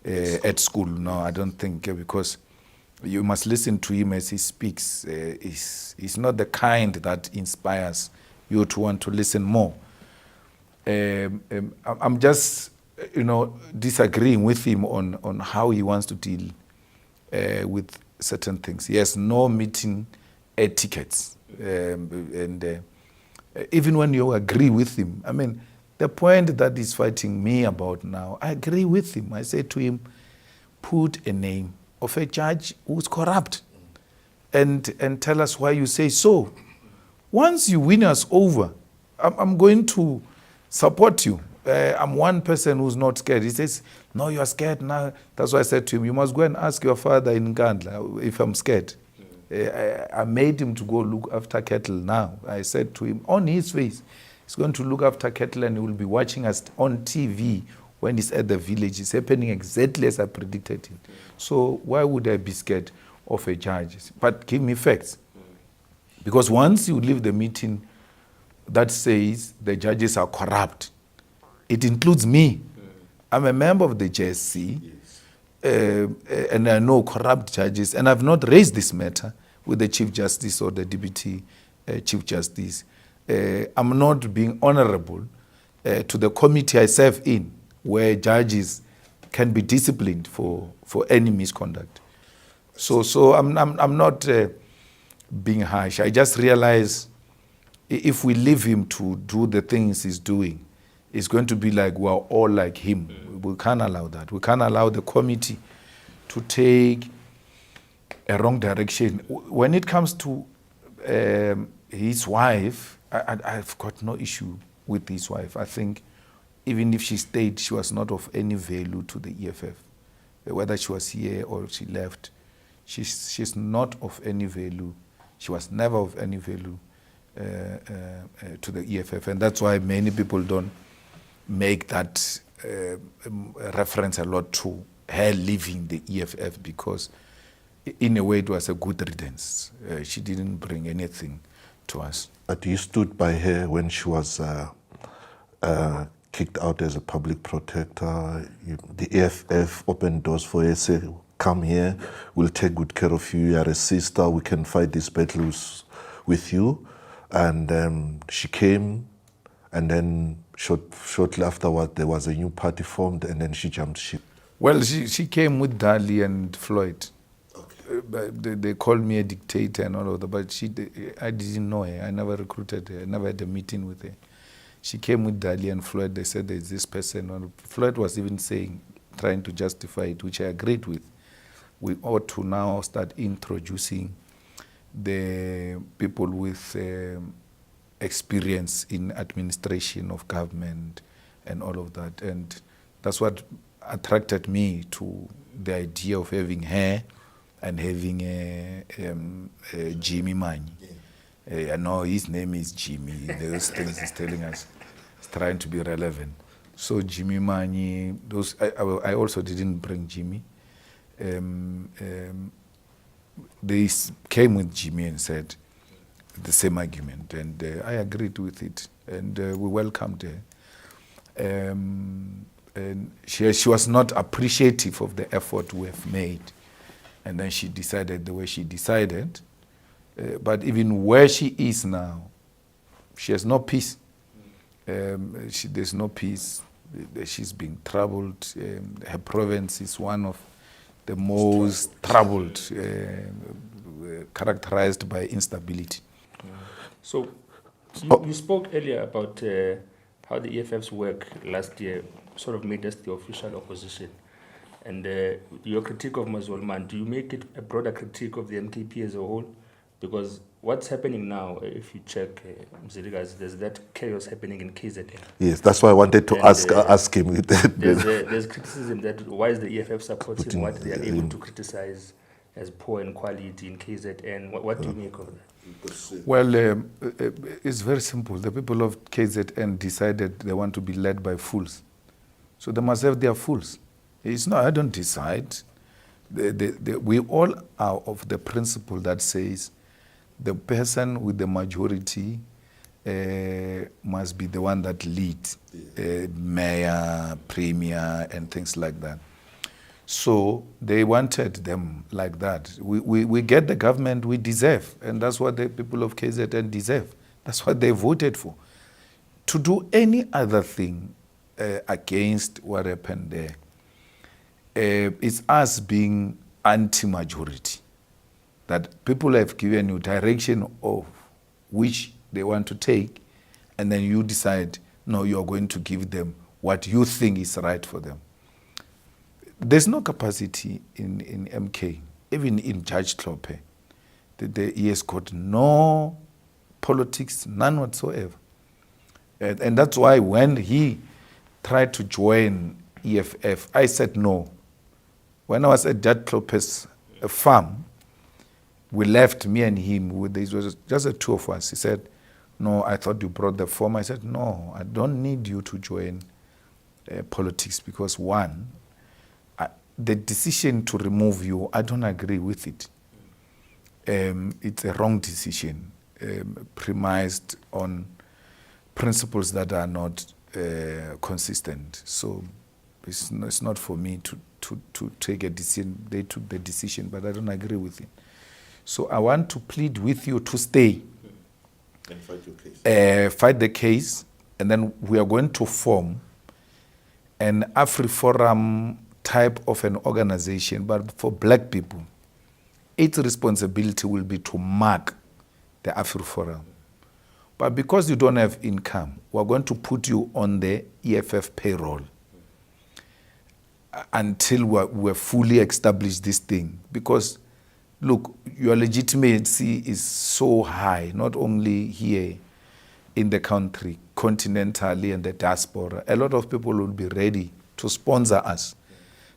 at school. No, I don't think, because you must listen to him as he speaks. He's not the kind that inspires you to want to listen more. I'm just, disagreeing with him on how he wants to deal with certain things. He has no meeting etiquettes. Even when you agree with him, I mean, the point that he's fighting me about now, I agree with him. I say to him, put a name of a judge who's corrupt and tell us why you say so. Once you win us over, I'm going to support you. I'm one person who's not scared. He says, no, you're scared now. That's why I said to him, you must go and ask your father in Nkandla if I'm scared. I made him to go look after cattle now. I said to him, on his face, he's going to look after cattle and he will be watching us on TV when he's at the village. It's happening exactly as I predicted it. So why would I be scared of a judge? But give me facts. Because once you leave the meeting that says the judges are corrupt, it includes me. I'm a member of the JSC, and I know corrupt judges, and I've not raised this matter with the Chief Justice or the Deputy Chief Justice. I'm not being honorable to the committee I serve in, where judges can be disciplined for any misconduct. So I'm not being harsh. I just realize if we leave him to do the things he's doing, it's going to be like we're all like him. We can't allow that. We can't allow the committee to take a wrong direction. When it comes to his wife, I've got no issue with his wife. I think even if she stayed, she was not of any value to the EFF. Whether she was here or she left, she's not of any value. She was never of any value to the EFF. And that's why many people don't make that reference a lot to her leaving the EFF, because in a way it was a good riddance. She didn't bring anything to us. But you stood by her when she was kicked out as a public protector. The EFF opened doors for her, said, come here, we'll take good care of you, you're a sister, we can fight these battles with you. And she came, and then shortly afterward there was a new party formed, and then she jumped ship. Well, she came with Dali and Floyd. Okay. They called me a dictator and all of that, but I didn't know her. I never recruited her. I never had a meeting with her. She came with Dali and Floyd. They said there's this person. Floyd was even trying to justify it, which I agreed with. We ought to now start introducing the people with experience in administration of government and all of that. And that's what attracted me to the idea of having her and having Jimmy Manyi. I know his name is Jimmy. Those things he's telling us, he's trying to be relevant. So Jimmy Manyi, I also didn't bring Jimmy. They came with Jimmy and said the same argument, and I agreed with it, and we welcomed her. And she was not appreciative of the effort we have made, and then she decided the way she decided. But even where she is now, she has no peace. There's no peace. She's being troubled. Her province is one of the most troubled, characterized by instability. So you spoke earlier about how the EFF's work last year sort of made us the official opposition. And your critique of Mazolman, do you make it a broader critique of the MKP as a whole? Because what's happening now, if you check, Mziligas, there's that chaos happening in KZN. Yes, that's why I wanted to ask him. There's criticism that why is the EFF supporting what they are able to criticize as poor in quality in KZN. What do you make of that? Well, it's very simple. The people of KZN decided they want to be led by fools. So they must have their fools. It's not, I don't decide. We all are of the principle that says the person with the majority must be the one that leads, mayor, premier, and things like that. So they wanted them like that. We get the government we deserve, and that's what the people of KZN deserve. That's what they voted for. To do any other thing against what happened there, it's us being anti-majority. That people have given you direction of which they want to take, and then you decide, no, you're going to give them what you think is right for them. There's no capacity in MK, even in Judge Klope. He has got no politics, none whatsoever. And that's why when he tried to join EFF. I said no. When I was at Judge Klopp's farm, we left, me and him, it was just the two of us. He said, no, I thought you brought the form. I said, no, I don't need you to join politics because one, the decision to remove you, I don't agree with it. It's a wrong decision, premised on principles that are not consistent. So it's not for me to take a decision. They took the decision, but I don't agree with it. So I want to plead with you to stay. And fight your case. Fight the case, and then we are going to form an AfriForum type of an organization, but for black people. Its responsibility will be to mark the AfriForum. But because you don't have income, we're going to put you on the EFF payroll until we're fully established this thing. Because, look, your legitimacy is so high, not only here in the country, continentally and the diaspora. A lot of people will be ready to sponsor us,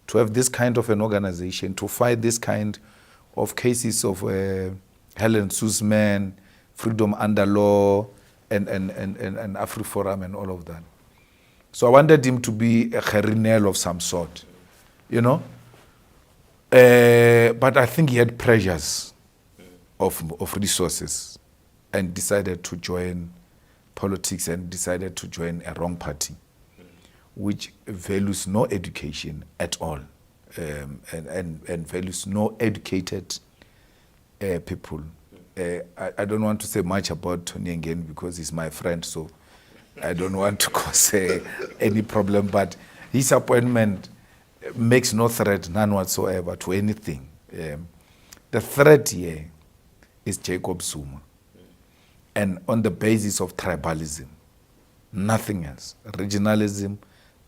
to have this kind of an organization, to fight this kind of cases of Helen Suzman, freedom under law, and AfriForum and all of that. So I wanted him to be a Gerinel of some sort, you know. But I think he had pressures of resources and decided to join politics and decided to join a wrong party, which values no education at all, and values no educated people. I don't want to say much about Tony again because he's my friend, so I don't want to cause any problem, but his appointment makes no threat, none whatsoever, to anything. The threat here is Jacob Zuma, and on the basis of tribalism, nothing else. Regionalism,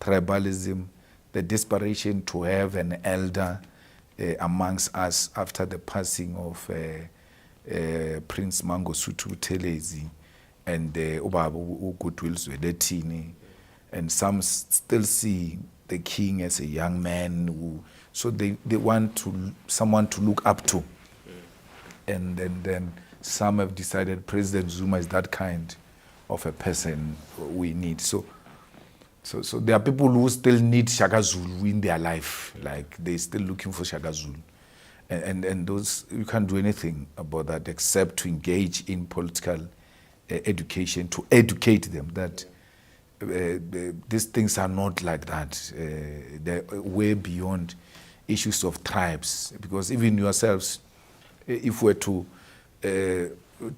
tribalism, the desperation to have an elder amongst us after the passing of Prince Mangosuthu Buthelezi and Ubaba Goodwill Zwelithini, and some still see the king as a young man, so they want someone to look up to. And then some have decided President Zuma is that kind of a person we need. So there are people who still need Shaka Zulu in their life, like they're still looking for Shaka Zulu. And those, you can't do anything about that except to engage in political education, to educate them that these things are not like that. They're way beyond issues of tribes, because even yourselves, if we're to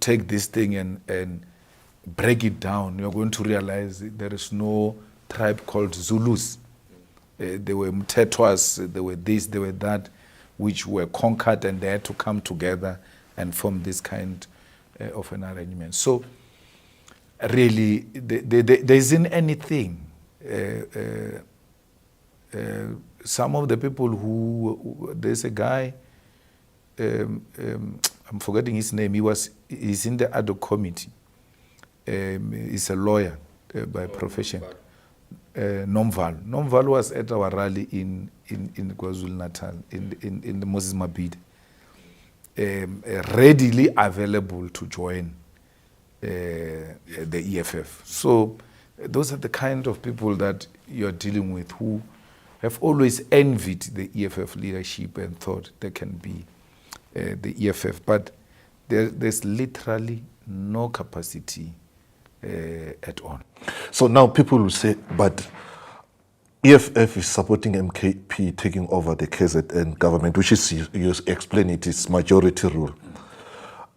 take this thing and break it down, you're going to realize there is no tribe called Zulus. There were Mtetwas, there were this, there were that, which were conquered, and they had to come together and form this kind of an arrangement. So really, there isn't anything. Some of the people who, there's a guy, I'm forgetting his name, he's in the ad hoc committee. He's a lawyer by profession. Nomval. Nomval was at our rally in KwaZulu-Natal, in the Moses Mabhida. Readily available to join the EFF. So those are the kind of people that you're dealing with, who have always envied the EFF leadership and thought they can be the EFF. But there's literally no capacity at all. So now people will say, but EFF is supporting MKP taking over the KZN government, which is, you explain it, is majority rule.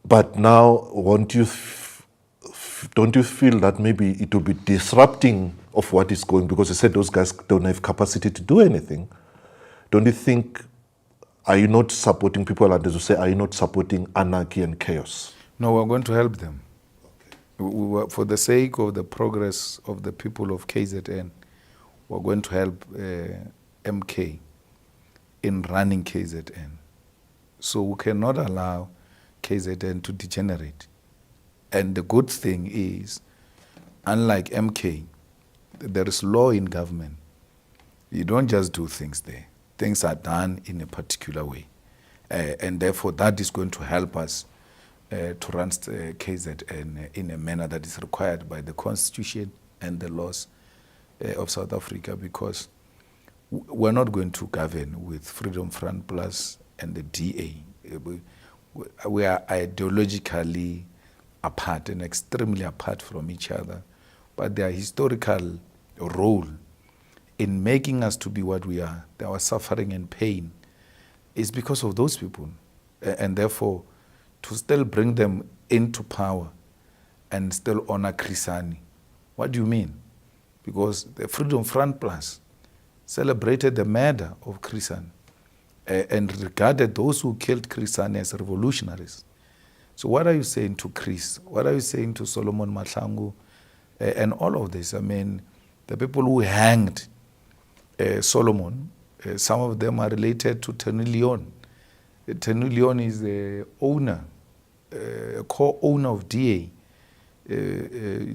But now, don't you feel that maybe it will be disrupting of what is going, because you said those guys don't have capacity to do anything? Don't you think, are you not supporting people like this, who say, are you not supporting anarchy and chaos? No, we're going to help them. For the sake of the progress of the people of KZN, we're going to help MK in running KZN. So we cannot allow KZN to degenerate. And the good thing is, unlike MK, there is law in government. You don't just do things there. Things are done in a particular way. And therefore, that is going to help us to run KZN in a manner that is required by the Constitution and the laws of South Africa, because we're not going to govern with Freedom Front Plus and the DA. We are ideologically apart and extremely apart from each other. But their historical role in making us to be what we are, our suffering and pain, is because of those people. And therefore, to still bring them into power and still honor Chris Hani. What do you mean? Because the Freedom Front Plus celebrated the murder of Chris Hani and regarded those who killed Chris Hani as revolutionaries. So what are you saying to Chris? What are you saying to Solomon Mahlangu and all of this? I mean, the people who hanged Solomon, some of them are related to Tony Leon. Tony Leon is the owner, co-owner of DA.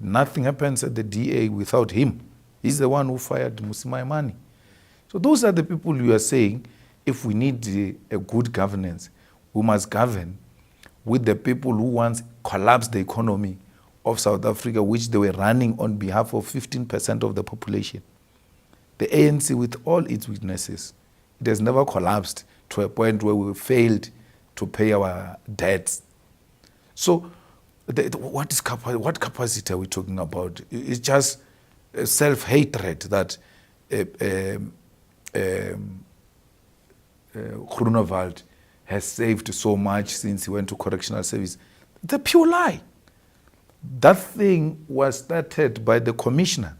Nothing happens at the DA without him. He's the one who fired Musimaimani. So those are the people you are saying, if we need a good governance, we must govern with the people who once collapsed the economy of South Africa, which they were running on behalf of 15% of the population. The ANC, with all its weaknesses, it has never collapsed to a point where we failed to pay our debts. So what capacity are we talking about? It's just self-hatred that Groenewald has saved so much since he went to correctional service. It's a pure lie. That thing was started by the commissioner.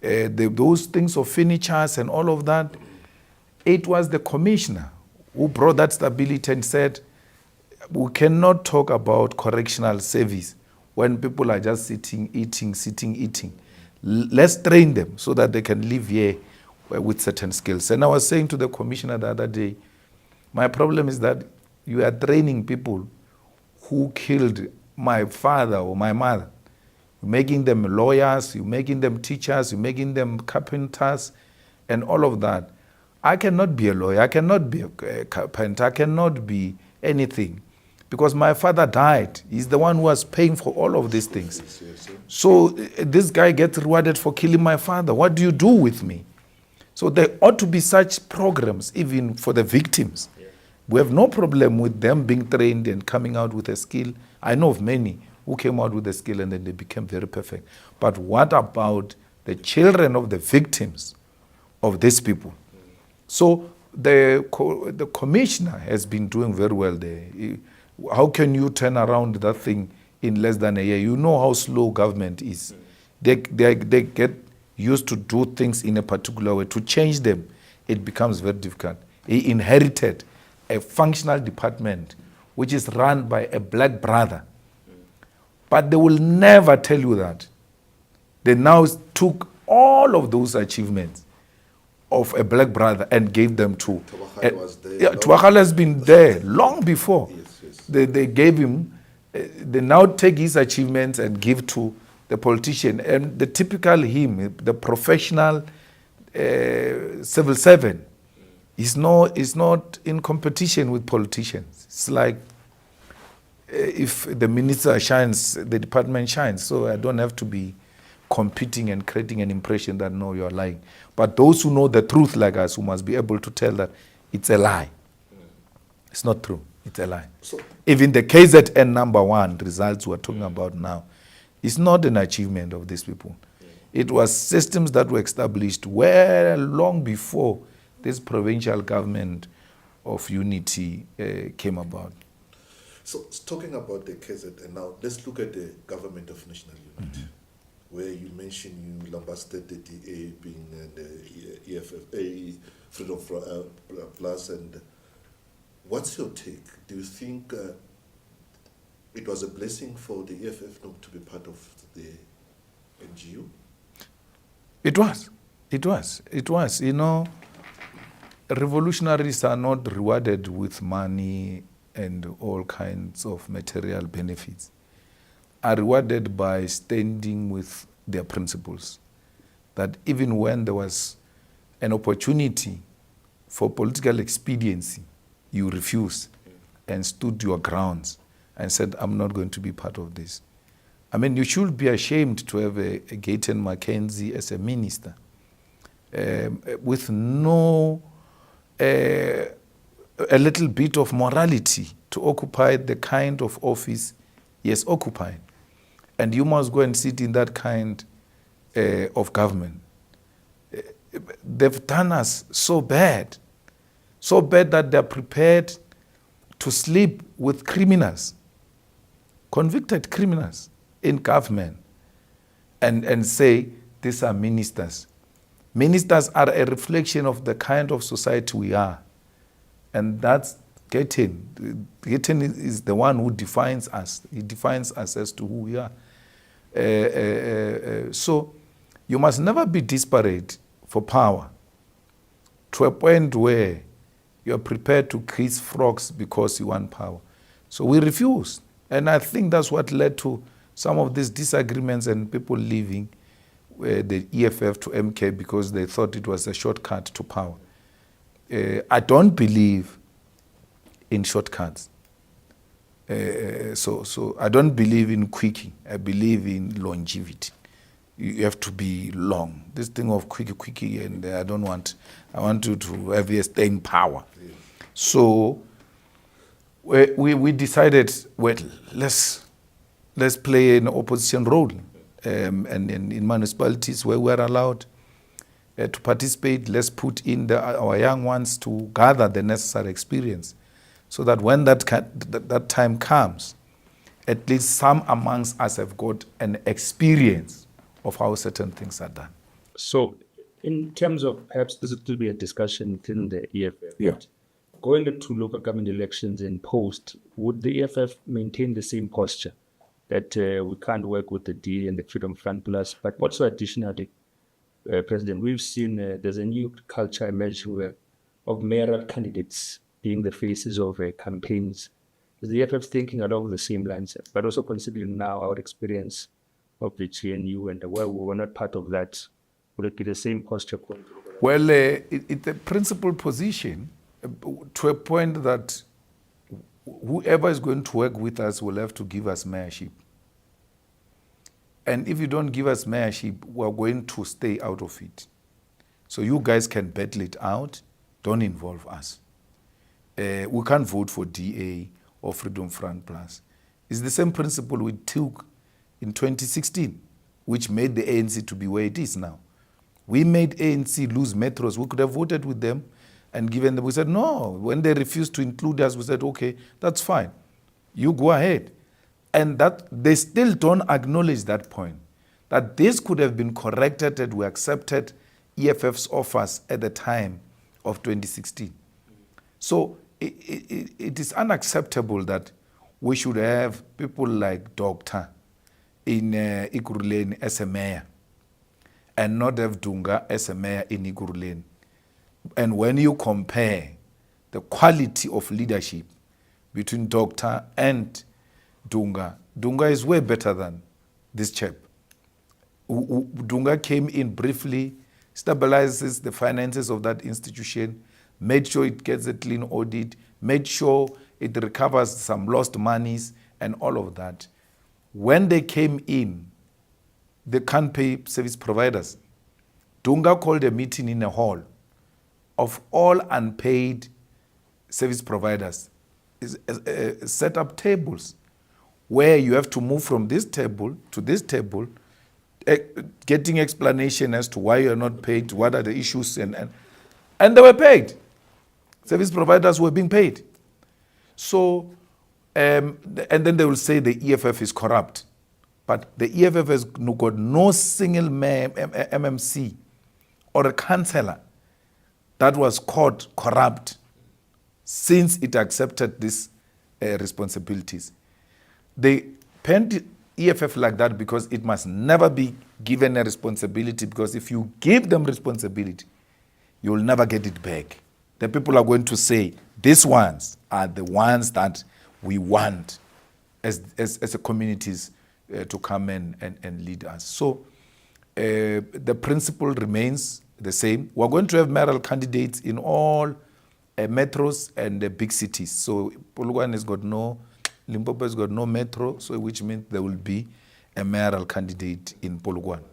Those things of finitures and all of that, it was the commissioner who brought that stability and said, we cannot talk about correctional service when people are just sitting, eating. Let's train them so that they can live here with certain skills. And I was saying to the commissioner the other day, my problem is that you are training people who killed my father or my mother. You're making them lawyers, you're making them teachers, you're making them carpenters, and all of that. I cannot be a lawyer, I cannot be a carpenter, I cannot be anything. Because my father died. He's the one who was paying for all of these things. So this guy gets rewarded for killing my father. What do you do with me? So there ought to be such programs even for the victims. Yeah. We have no problem with them being trained and coming out with a skill. I know of many who came out with a skill and then they became very perfect. But what about the children of the victims of these people? So the commissioner has been doing very well there. How can you turn around that thing in less than a year? You know how slow government is. They get used to do things in a particular way. To change them, it becomes very difficult. He inherited a functional department which is run by a black brother. But they will never tell you that. They now took all of those achievements of a black brother and gave them to... Tuakhala has been there long before. Yes. They gave him... They now take his achievements and give to the politician. And the typical him, the professional civil servant, is not in competition with politicians. It's like if the minister shines, the department shines. So I don't have to be competing and creating an impression that, no, you're lying. But those who know the truth like us, who must be able to tell that it's a lie. It's not true. It's a lie. So, even the KZN #1 results we're talking about now is not an achievement of these people. It was systems that were established well long before this provincial government of unity came about. So talking about the KZN now, let's look at the government of national unity, where you mentioned you lambasted the DA being the EFFA, Freedom Plus, and what's your take? Do you think it was a blessing for the EFF not to be part of the NGU? It was. You know, revolutionaries are not rewarded with money and all kinds of material benefits, are rewarded by standing with their principles. that even when there was an opportunity for political expediency, you refused and stood your grounds and said, I'm not going to be part of this. I mean, you should be ashamed to have a Gayton Mackenzie as a minister with no, a little bit of morality to occupy the kind of office he has occupied. And you must go and sit in that kind of government. They've done us so bad that they're prepared to sleep with criminals, convicted criminals in government, and say, these are ministers. Ministers are a reflection of the kind of society we are. And that's Gayton. Gayton is the one who defines us. He defines us as to who we are. So you must never be desperate for power to a point where you are prepared to kiss frogs because you want power. So we refused. And I think that's what led to some of these disagreements and people leaving the EFF to MK because they thought it was a shortcut to power. I don't believe in shortcuts. So I don't believe in quickie. I believe in longevity. You have to be long. This thing of quickie, and I want you to have a stay in power. Yeah. So we decided, well, let's play an opposition role. And in municipalities where we are allowed to participate, let's put in our young ones to gather the necessary experience, so that when that time comes, at least some amongst us have got an experience of how certain things are done. So, in terms of, perhaps this will be a discussion within the EFF. Yeah. Going into local government elections and post, would the EFF maintain the same posture that we can't work with the DA and the Freedom Front Plus? But also additionally, President, we've seen there's a new culture emerging of mayoral candidates being the faces of campaigns. Is the EFF thinking along the same lines, but also considering now our experience of the GNU and where we were not part of that? Would it be the same posture? Well, it's a principal position to a point that whoever is going to work with us will have to give us mayorship. And if you don't give us mayorship, we're going to stay out of it. So you guys can battle it out. Don't involve us. We can't vote for DA or Freedom Front Plus. It's the same principle we took in 2016, which made the ANC to be where it is now. We made ANC lose metros. We could have voted with them and given them. We said, no. When they refused to include us, we said, okay, that's fine. You go ahead. And that they still don't acknowledge that point, that this could have been corrected and we accepted EFF's offers at the time of 2016. So it is unacceptable that we should have people like Dr. in Ekurhuleni as a mayor and not have Dunga as a mayor in Ekurhuleni. And when you compare the quality of leadership between Dr. and Dunga is way better than this chap. Dunga came in briefly, stabilizes the finances of that institution, made sure it gets a clean audit, made sure it recovers some lost monies and all of that. When they came in, they can't pay service providers. Dunga called a meeting in a hall of all unpaid service providers, set up tables where you have to move from this table to this table, getting explanation as to why you are not paid, what are the issues, and they were paid. Service providers were being paid. So, and then they will say the EFF is corrupt. But the EFF has got no single MMC or a councillor that was caught corrupt since it accepted these responsibilities. They paint EFF like that because it must never be given a responsibility, because if you give them responsibility, you will never get it back. The people are going to say, these ones are the ones that we want as a communities to come and lead us. So the principle remains the same. We're going to have mayoral candidates in all metros and the big cities. So Polokwane has got Limpopo has got no metro, so which means there will be a mayoral candidate in Polokwane.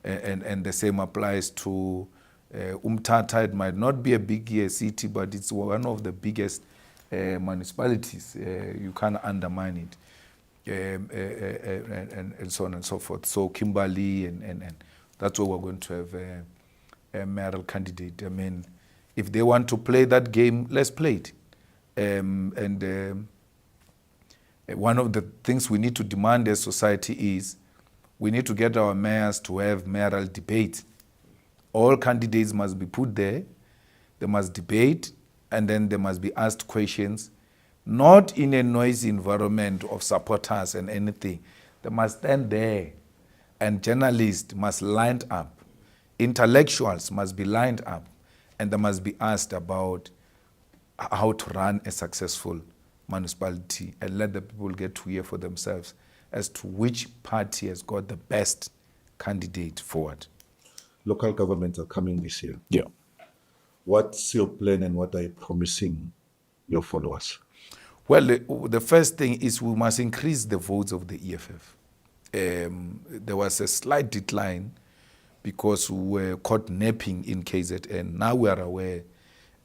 And the same applies to Umtata. It might not be a big city, but it's one of the biggest municipalities. You can't undermine it. And so on and so forth. So Kimberley and that's where we're going to have a mayoral candidate. I mean, if they want to play that game, let's play it. One of the things we need to demand as society is we need to get our mayors to have mayoral debate. All candidates must be put there. They must debate, and then they must be asked questions, not in a noisy environment of supporters and anything. They must stand there, and journalists must line up. Intellectuals must be lined up, and they must be asked about how to run a successful municipality and let the people get to hear for themselves as to which party has got the best candidate forward. Local governments are coming this year. Yeah. What's your plan and what are you promising your followers? Well, the first thing is we must increase the votes of the EFF. There was a slight decline because we were caught napping in KZN. Now we are aware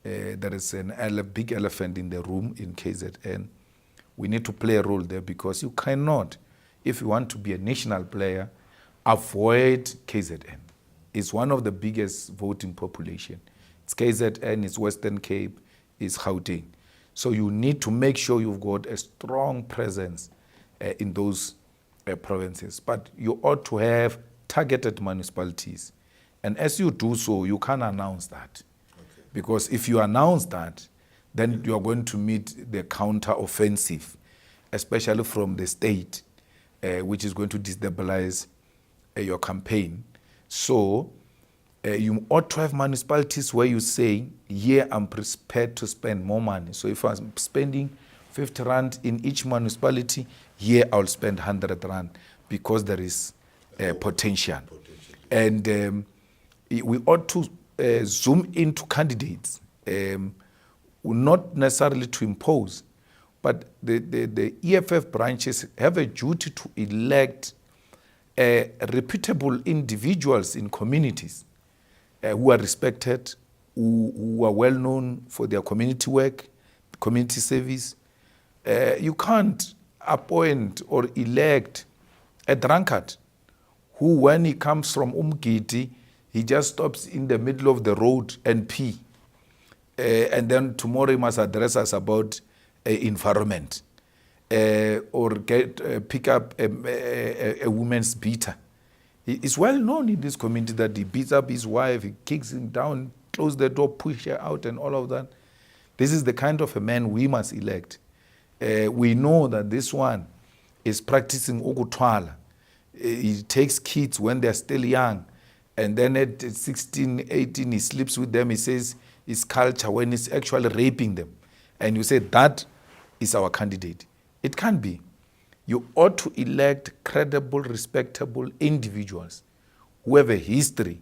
there is a big elephant in the room in KZN. We need to play a role there because you cannot, if you want to be a national player, avoid KZN. It's one of the biggest voting population. It's KZN, it's Western Cape, it's Gauteng. So you need to make sure you've got a strong presence in those provinces. But you ought to have targeted municipalities. And as you do so, you can announce that. Okay. Because if you announce that, then you are going to meet the counter-offensive, especially from the state, which is going to destabilize your campaign. So you ought to have municipalities where you say, yeah, I'm prepared to spend more money. So if I'm spending 50 rand in each municipality, yeah, I'll spend 100 rand because there is potential. And we ought to zoom into candidates, not necessarily to impose, but the EFF branches have a duty to elect reputable individuals in communities who are respected, who are well known for their community work, community service. You can't appoint or elect a drunkard who, when he comes from Umgiti, he just stops in the middle of the road and pee. And then tomorrow he must address us about environment. Or pick up a woman's beater. It's well known in this community that he beats up his wife, he kicks him down, closes the door, push her out and all of that. This is the kind of a man we must elect. We know that this one is practicing ukutwala. He takes kids when they're still young, and then at 16, 18, he sleeps with them. He says it's culture when he's actually raping them. And you say that is our candidate. It can't be. You ought to elect credible, respectable individuals who have a history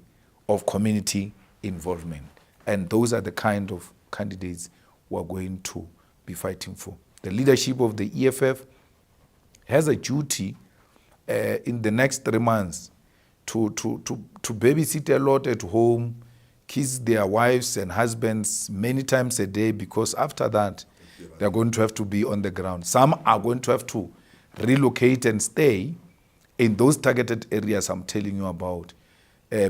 of community involvement. And those are the kind of candidates we're going to be fighting for. The leadership of the EFF has a duty in the next 3 months to babysit a lot at home, kiss their wives and husbands many times a day, because after that, they're going to have to be on the ground. Some are going to have to relocate and stay in those targeted areas I'm telling you about,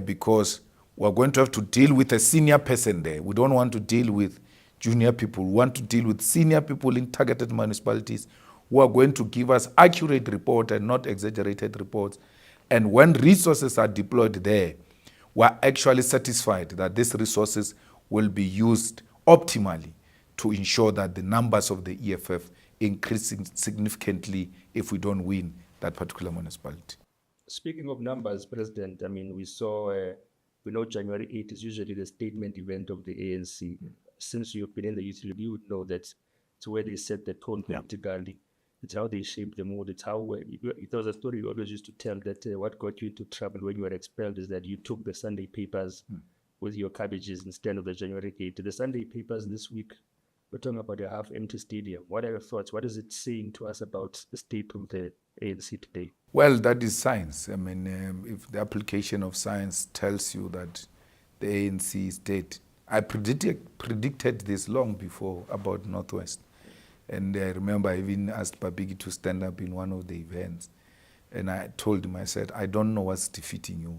because we're going to have to deal with a senior person there. We don't want to deal with junior people. We want to deal with senior people in targeted municipalities who are going to give us accurate report and not exaggerated reports. And when resources are deployed there, we're actually satisfied that these resources will be used optimally to ensure that the numbers of the EFF increase significantly if we don't win that particular municipality. Speaking of numbers, President, I mean, we know January 8th is usually the statement event of the ANC. Since you've been in the youth league, you would know that it's where they set the tone politically. It's how they shape the mood. It's how, there was a story you always used to tell that what got you into trouble when you were expelled is that you took the Sunday papers with your cabbages instead of the January 8. The Sunday papers this week, we're talking about a half-empty stadium. What are your thoughts? What is it saying to us about the state of the ANC today? Well, that is science. I mean, if the application of science tells you that the ANC is dead, I predicted this long before about Northwest. And I remember I even asked Babigi to stand up in one of the events. And I told him, I said, I don't know what's defeating you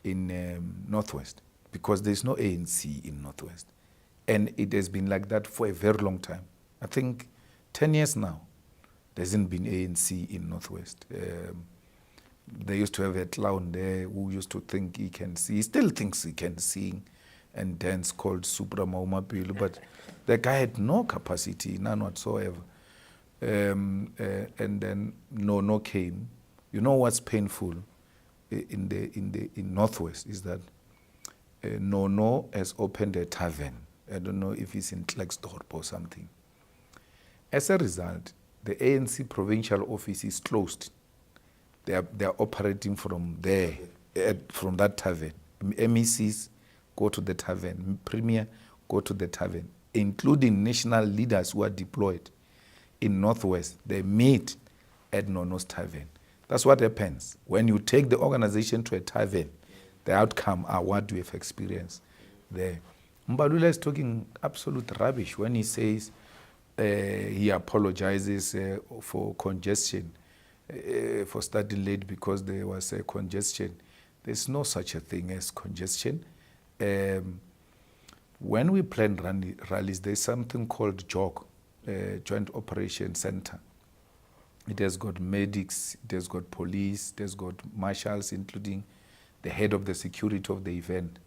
in Northwest, because there's no ANC in Northwest. And it has been like that for a very long time. I think 10 years now, there hasn't been ANC in Northwest. They used to have a clown there who used to think he can see. He still thinks he can sing and dance, called Supra Maumapilu, but the guy had no capacity, none whatsoever. And then no came. You know what's painful in Northwest is that No has opened a tavern. I don't know if it's in Klerksdorp or something. As a result, the ANC provincial office is closed. They are operating from there, from that tavern. MECs go to the tavern, Premier go to the tavern, including national leaders who are deployed in Northwest. They meet at Nono's tavern. That's what happens. When you take the organization to a tavern, the outcome are what we have experienced there. Mbalula is talking absolute rubbish when he says he apologizes for congestion, for starting late because there was a congestion. There's no such a thing as congestion. When we plan rallies, there's something called JOC, Joint Operation Center. It has got medics, it has got police, it has got marshals, including the head of the security of the event.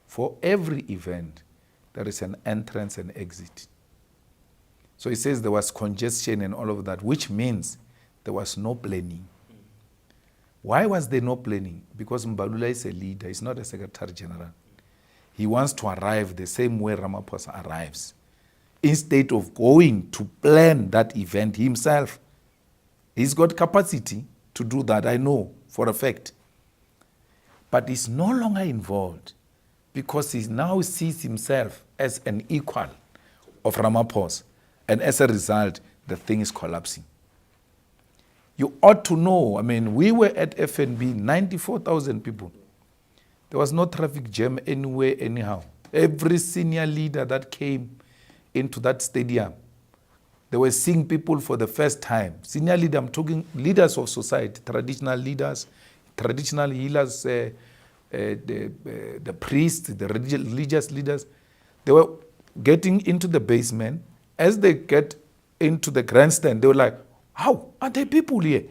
For every event, there is an entrance and exit. So he says there was congestion and all of that, which means there was no planning. Why was there no planning? Because Mbalula is a leader, he's not a secretary general. He wants to arrive the same way Ramaphosa arrives. Instead of going to plan that event himself, he's got capacity to do that, I know for a fact. But he's no longer involved because he now sees himself as an equal of Ramaphosa. And as a result, the thing is collapsing. You ought to know, I mean, we were at FNB, 94,000 people. There was no traffic jam anywhere, anyhow. Every senior leader that came into that stadium, they were seeing people for the first time. Senior leader, I'm talking leaders of society, traditional leaders, traditional healers, the priests, the religious leaders. They were getting into the basement. As they get into the grandstand, they were like, how are there people here?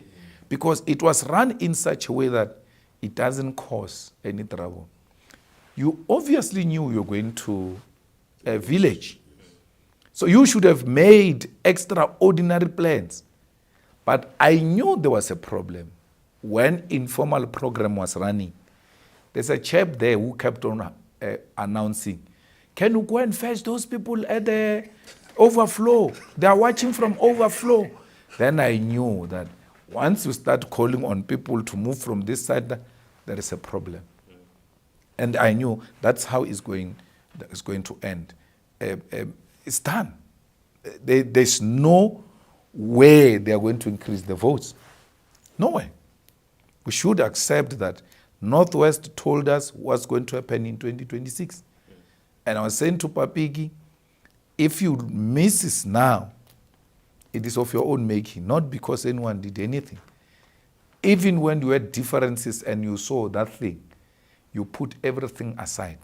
Because it was run in such a way that it doesn't cause any trouble. You obviously knew you were going to a village. So you should have made extraordinary plans. But I knew there was a problem. When informal program was running, there's a chap there who kept on announcing, can you go and fetch those people at the overflow? They are watching from overflow. Then I knew that once you start calling on people to move from this side, there is a problem. And I knew that's how it's going to end. It's done. There's no way they are going to increase the votes. No way. We should accept that Northwest told us what's going to happen in 2026. And I was saying to Papigi, if you miss this now, it is of your own making, not because anyone did anything. Even when you had differences and you saw that thing, you put everything aside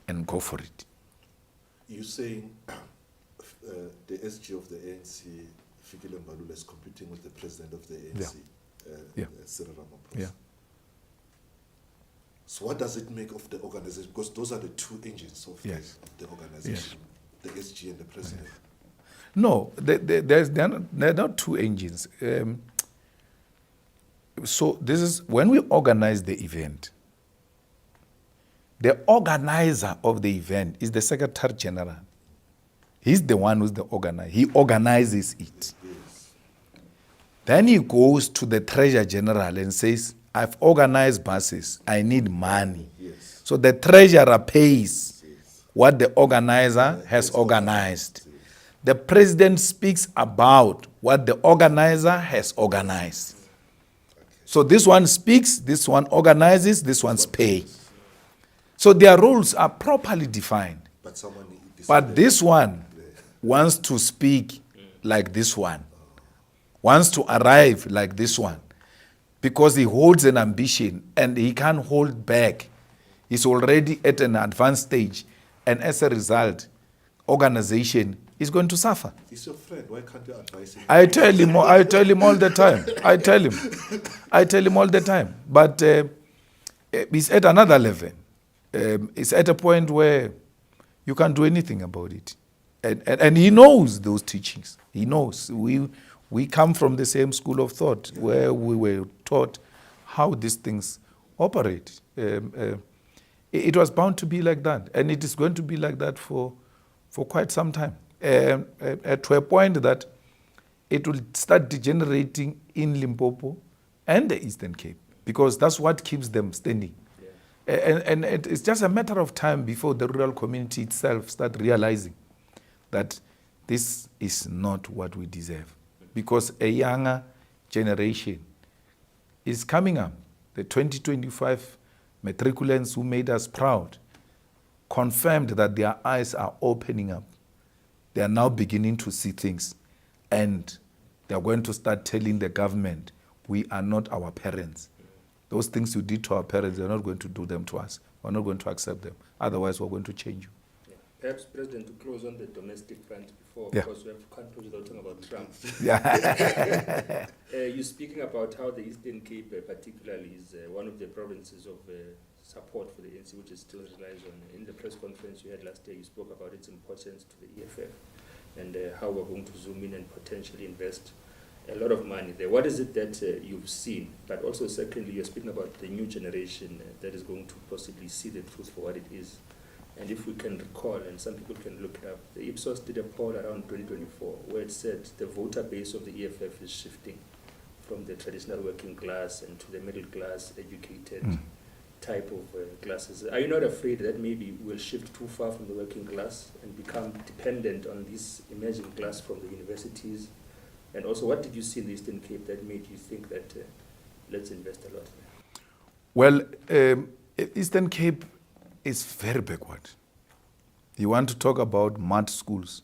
and go for it. You're saying the SG of the ANC, Fikile Mbalula, is competing with the president of the ANC, Cyril Ramaphosa. Yeah. So what does it make of the organization? Because those are the two engines of the organization, the SG and the president. Yes. No, they're not two engines. So this is when we organize the event. The organizer of the event is the Secretary General. He's the one who's the organizer. He organizes it. Yes. Then he goes to the Treasurer General and says, I've organized buses. I need money. Yes. So the treasurer pays what the organizer has organized. The president speaks about what the organizer has organized. So this one speaks, this one organizes, this one's pay. So their roles are properly defined. But this one wants to speak like this one, wants to arrive like this one, because he holds an ambition and he can't hold back. He's already at an advanced stage, and as a result, organization is going to suffer. He's your friend. Why can't you advise him? I tell him all the time. I tell him all the time. But he's at another level. It's at a point where you can't do anything about it. And he knows those teachings. He knows. We come from the same school of thought where we were taught how these things operate. It was bound to be like that. And it is going to be like that for quite some time. To a point that it will start degenerating in Limpopo and the Eastern Cape, because that's what keeps them standing. And it's just a matter of time before the rural community itself start realizing that this is not what we deserve. Because a younger generation is coming up. The 2025 matriculants who made us proud confirmed that their eyes are opening up. They are now beginning to see things. And they are going to start telling the government, we are not our parents. Those things you did to our parents, they're not going to do them to us. We're not going to accept them. Otherwise, we're going to change you. Yeah. Perhaps, President, to close on the domestic front before, Yeah. because we can't close without talking about Trump. Yeah. You're speaking about how the Eastern Cape particularly is one of the provinces of support for the ANC, which it still relies on. In the press conference you had last year, you spoke about its importance to the EFF and how we're going to zoom in and potentially invest a lot of money there. What is it that you've seen? But also, secondly, you're speaking about the new generation that is going to possibly see the truth for what it is. And if we can recall, and some people can look it up, the Ipsos did a poll around 2024 where it said the voter base of the EFF is shifting from the traditional working class and to the middle class, educated type of classes. Are you not afraid that maybe we'll shift too far from the working class and become dependent on this emerging class from the universities? And also, what did you see in the Eastern Cape that made you think that let's invest a lot there? Well, Eastern Cape is very backward. You want to talk about mud schools,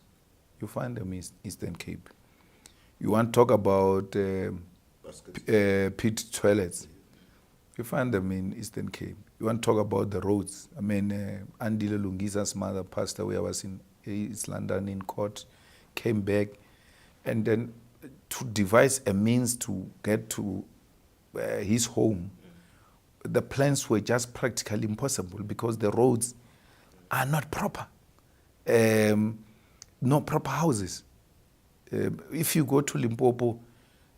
you find them in Eastern Cape. You want to talk about pit toilets, you find them in Eastern Cape. You want to talk about the roads. I mean, Andile Lungisa's mother passed away. I was in East London in court, came back, and then to devise a means to get to his home, the plans were just practically impossible because the roads are not proper. No proper houses. If you go to Limpopo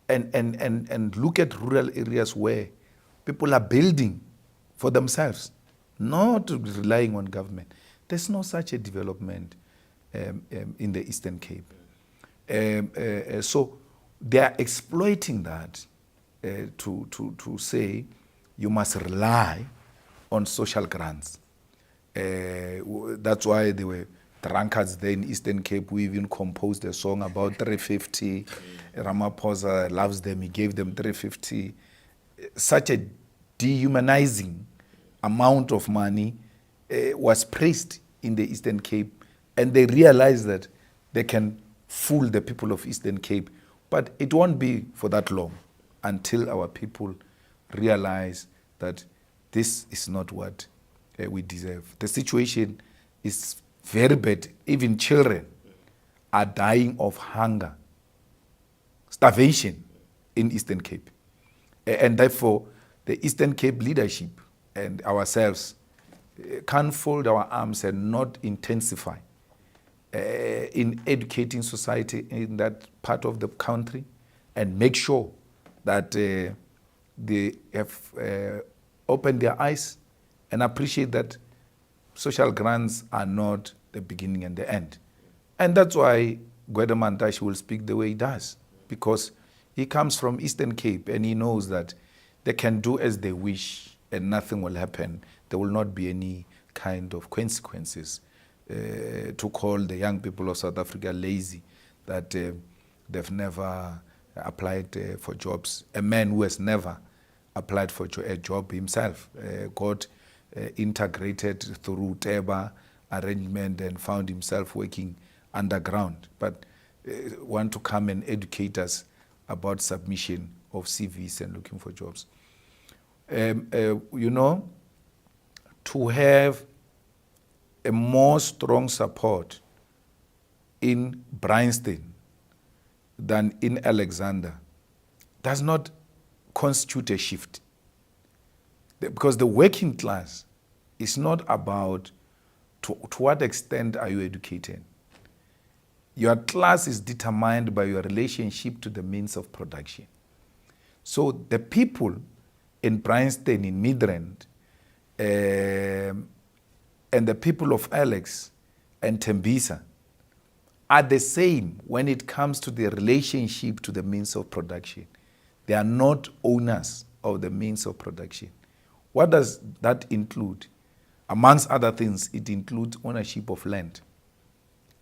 and look at rural areas where people are building for themselves, not relying on government, there's no such a development in the Eastern Cape. So they are exploiting that to say you must rely on social grants. That's why there were drunkards there in Eastern Cape. We even composed a song about 350. Ramaphosa loves them. He gave them 350. Such a dehumanizing amount of money was praised in the Eastern Cape, and they realized that they can fool the people of Eastern Cape. But it won't be for that long until our people realize that this is not what we deserve. The situation is very bad. Even children are dying of hunger, starvation in Eastern Cape. And therefore, the Eastern Cape leadership and ourselves can't fold our arms and not intensify in educating society in that part of the country and make sure that they have opened their eyes and appreciate that social grants are not the beginning and the end. And that's why Gwede Mantashe will speak the way he does, because He comes from Eastern Cape, and he knows that they can do as they wish and nothing will happen. There will not be any kind of consequences. To call the young people of South Africa lazy, that they've never applied for jobs. A man who has never applied for a job himself got integrated through TEBA arrangement and found himself working underground. But want to come and educate us about submission of CVs and looking for jobs. You know, to have a more strong support in Bryanston than in Alexander does not constitute a shift. Because the working class is not about to what extent are you educated. Your class is determined by your relationship to the means of production. So the people in Bryanston, in Midrand, and the people of Alex and Tembisa are the same when it comes to the relationship to the means of production. They are not owners of the means of production. What does that include? Amongst other things, it includes ownership of land.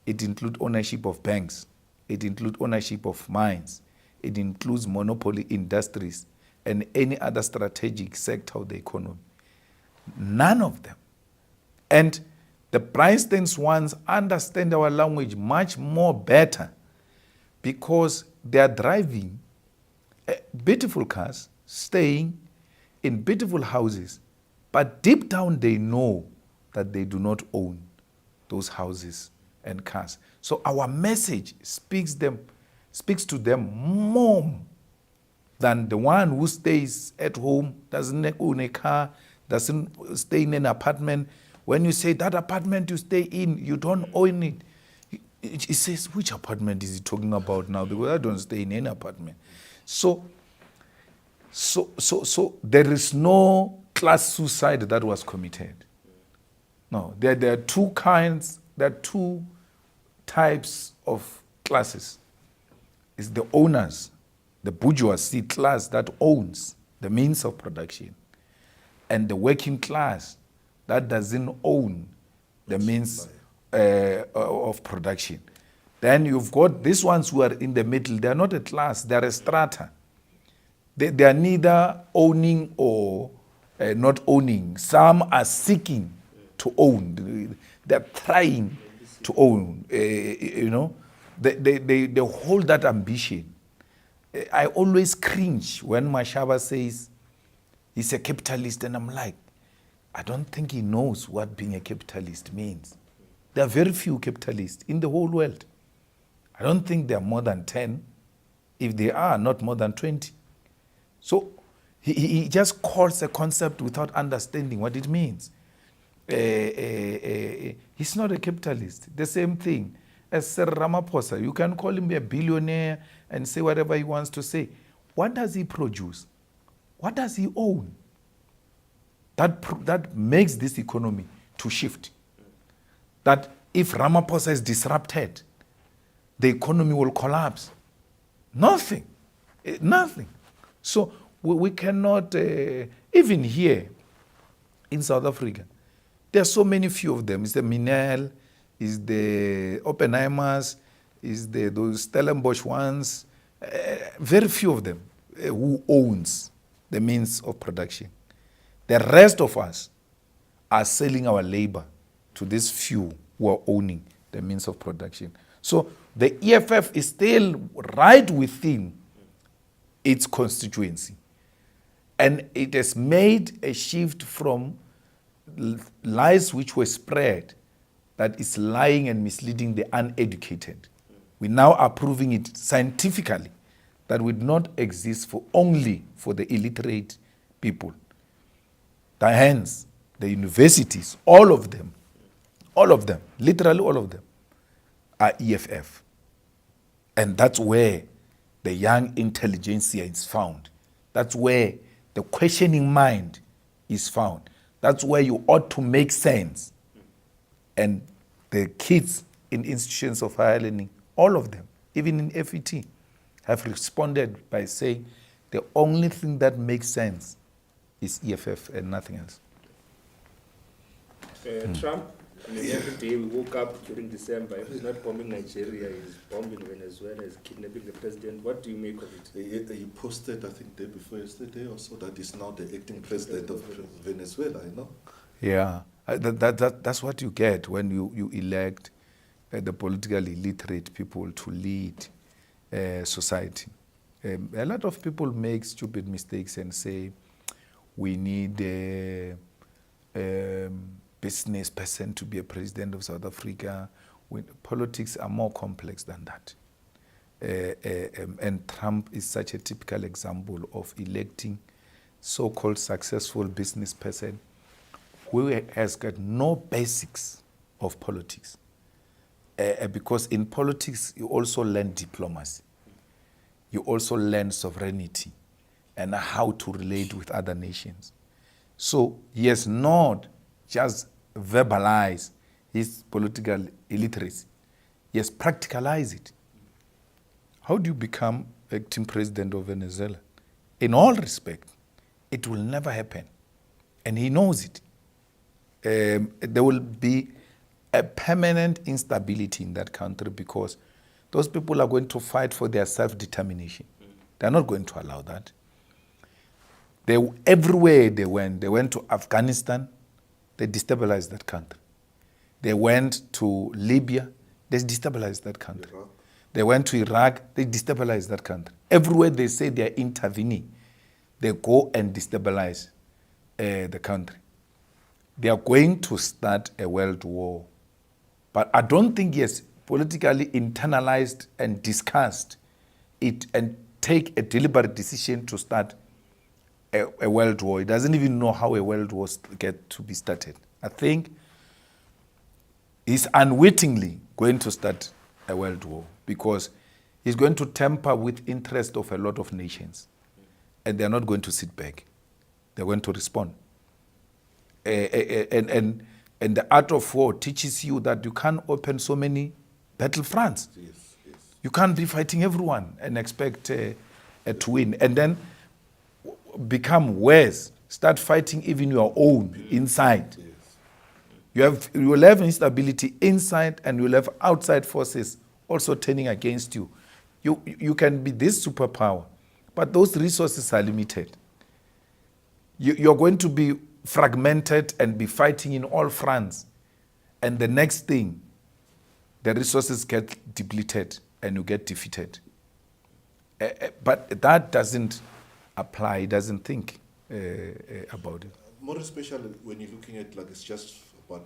It includes ownership of banks. It includes ownership of mines. It includes monopoly industries and any other strategic sector of the economy. None of them. And the Bryanstons ones understand our language much more better because they are driving beautiful cars, staying in beautiful houses, but deep down they know that they do not own those houses and cars. So our message speaks to them more than the one who stays at home, doesn't own a car, doesn't stay in an apartment. When you say that apartment you stay in, you don't own it. He says, which apartment is he talking about now? Because I don't stay in any apartment. So there is no class suicide that was committed. No, there are two kinds, there are two types of classes. It's the owners, the bourgeoisie class that owns the means of production, and the working class that doesn't own the means of production. Then you've got these ones who are in the middle. They are not a class, they are a strata. They are neither owning or not owning. Some are seeking to own. They're trying to own. You know, they hold that ambition. I always cringe when Mashaba says he's a capitalist, and I'm like, I don't think he knows what being a capitalist means. There are very few capitalists in the whole world. I don't think there are more than 10. If they are, not more than 20. So he just calls a concept without understanding what it means. He's not a capitalist. The same thing as Sir Ramaphosa. You can call him a billionaire and say whatever he wants to say. What does he produce? What does he own? That makes this economy to shift. That if Ramaphosa is disrupted, the economy will collapse. Nothing. Nothing. So we cannot, even here in South Africa, there are so many few of them. It's the Minel, it's the Oppenheimers, it's those Stellenbosch ones, very few of them who owns the means of production. The rest of us are selling our labor to these few who are owning the means of production. So the EFF is still right within its constituency. And it has made a shift from lies which were spread, that is lying and misleading the uneducated. We now are proving it scientifically that would not exist only for the illiterate people. Hence, the universities, all of them, literally all of them, are EFF. And that's where the young intelligentsia is found. That's where the questioning mind is found. That's where you ought to make sense. And the kids in institutions of higher learning, all of them, even in FET, have responded by saying the only thing that makes sense is EFF and nothing else. Trump, I mean, every day we woke up during December, if he's not bombing Nigeria, he's bombing Venezuela, he's kidnapping the president. What do you make of it? He posted, I think, day before yesterday or so, that he's now the acting president of Venezuela, you know? Yeah, that's what you get when you elect the politically illiterate people to lead society. A lot of people make stupid mistakes and say we need a business person to be a president of South Africa. Politics are more complex than that. And Trump is such a typical example of electing so-called successful business person who has got no basics of politics. Because in politics, you also learn diplomacy. You also learn sovereignty and how to relate with other nations. So he has not just verbalized his political illiteracy. He has practicalized it. How do you become acting president of Venezuela? In all respect, it will never happen. And he knows it. There will be a permanent instability in that country because those people are going to fight for their self-determination. They're not going to allow that. Everywhere they went to Afghanistan, they destabilized that country. They went to Libya, they destabilized that country. Iraq. They went to Iraq, they destabilized that country. Everywhere they say they're intervening, they go and destabilize the country. They are going to start a world war. But I don't think he has politically internalized and discussed it and take a deliberate decision to start a world war. He doesn't even know how a world war get to be started. I think he's unwittingly going to start a world war because he's going to tamper with interest of a lot of nations. And they're not going to sit back. They're going to respond. And the art of war teaches you that you can't open so many battlefronts. Yes, yes. You can't be fighting everyone and expect to win. And then become worse. Start fighting even your own inside. Yes. You will have instability inside and you will have outside forces also turning against you. You can be this superpower, but those resources are limited. You're going to be fragmented and be fighting in all fronts. And the next thing, the resources get depleted and you get defeated. But that doesn't apply, it doesn't think about it. More especially when you're looking at, like, it's just about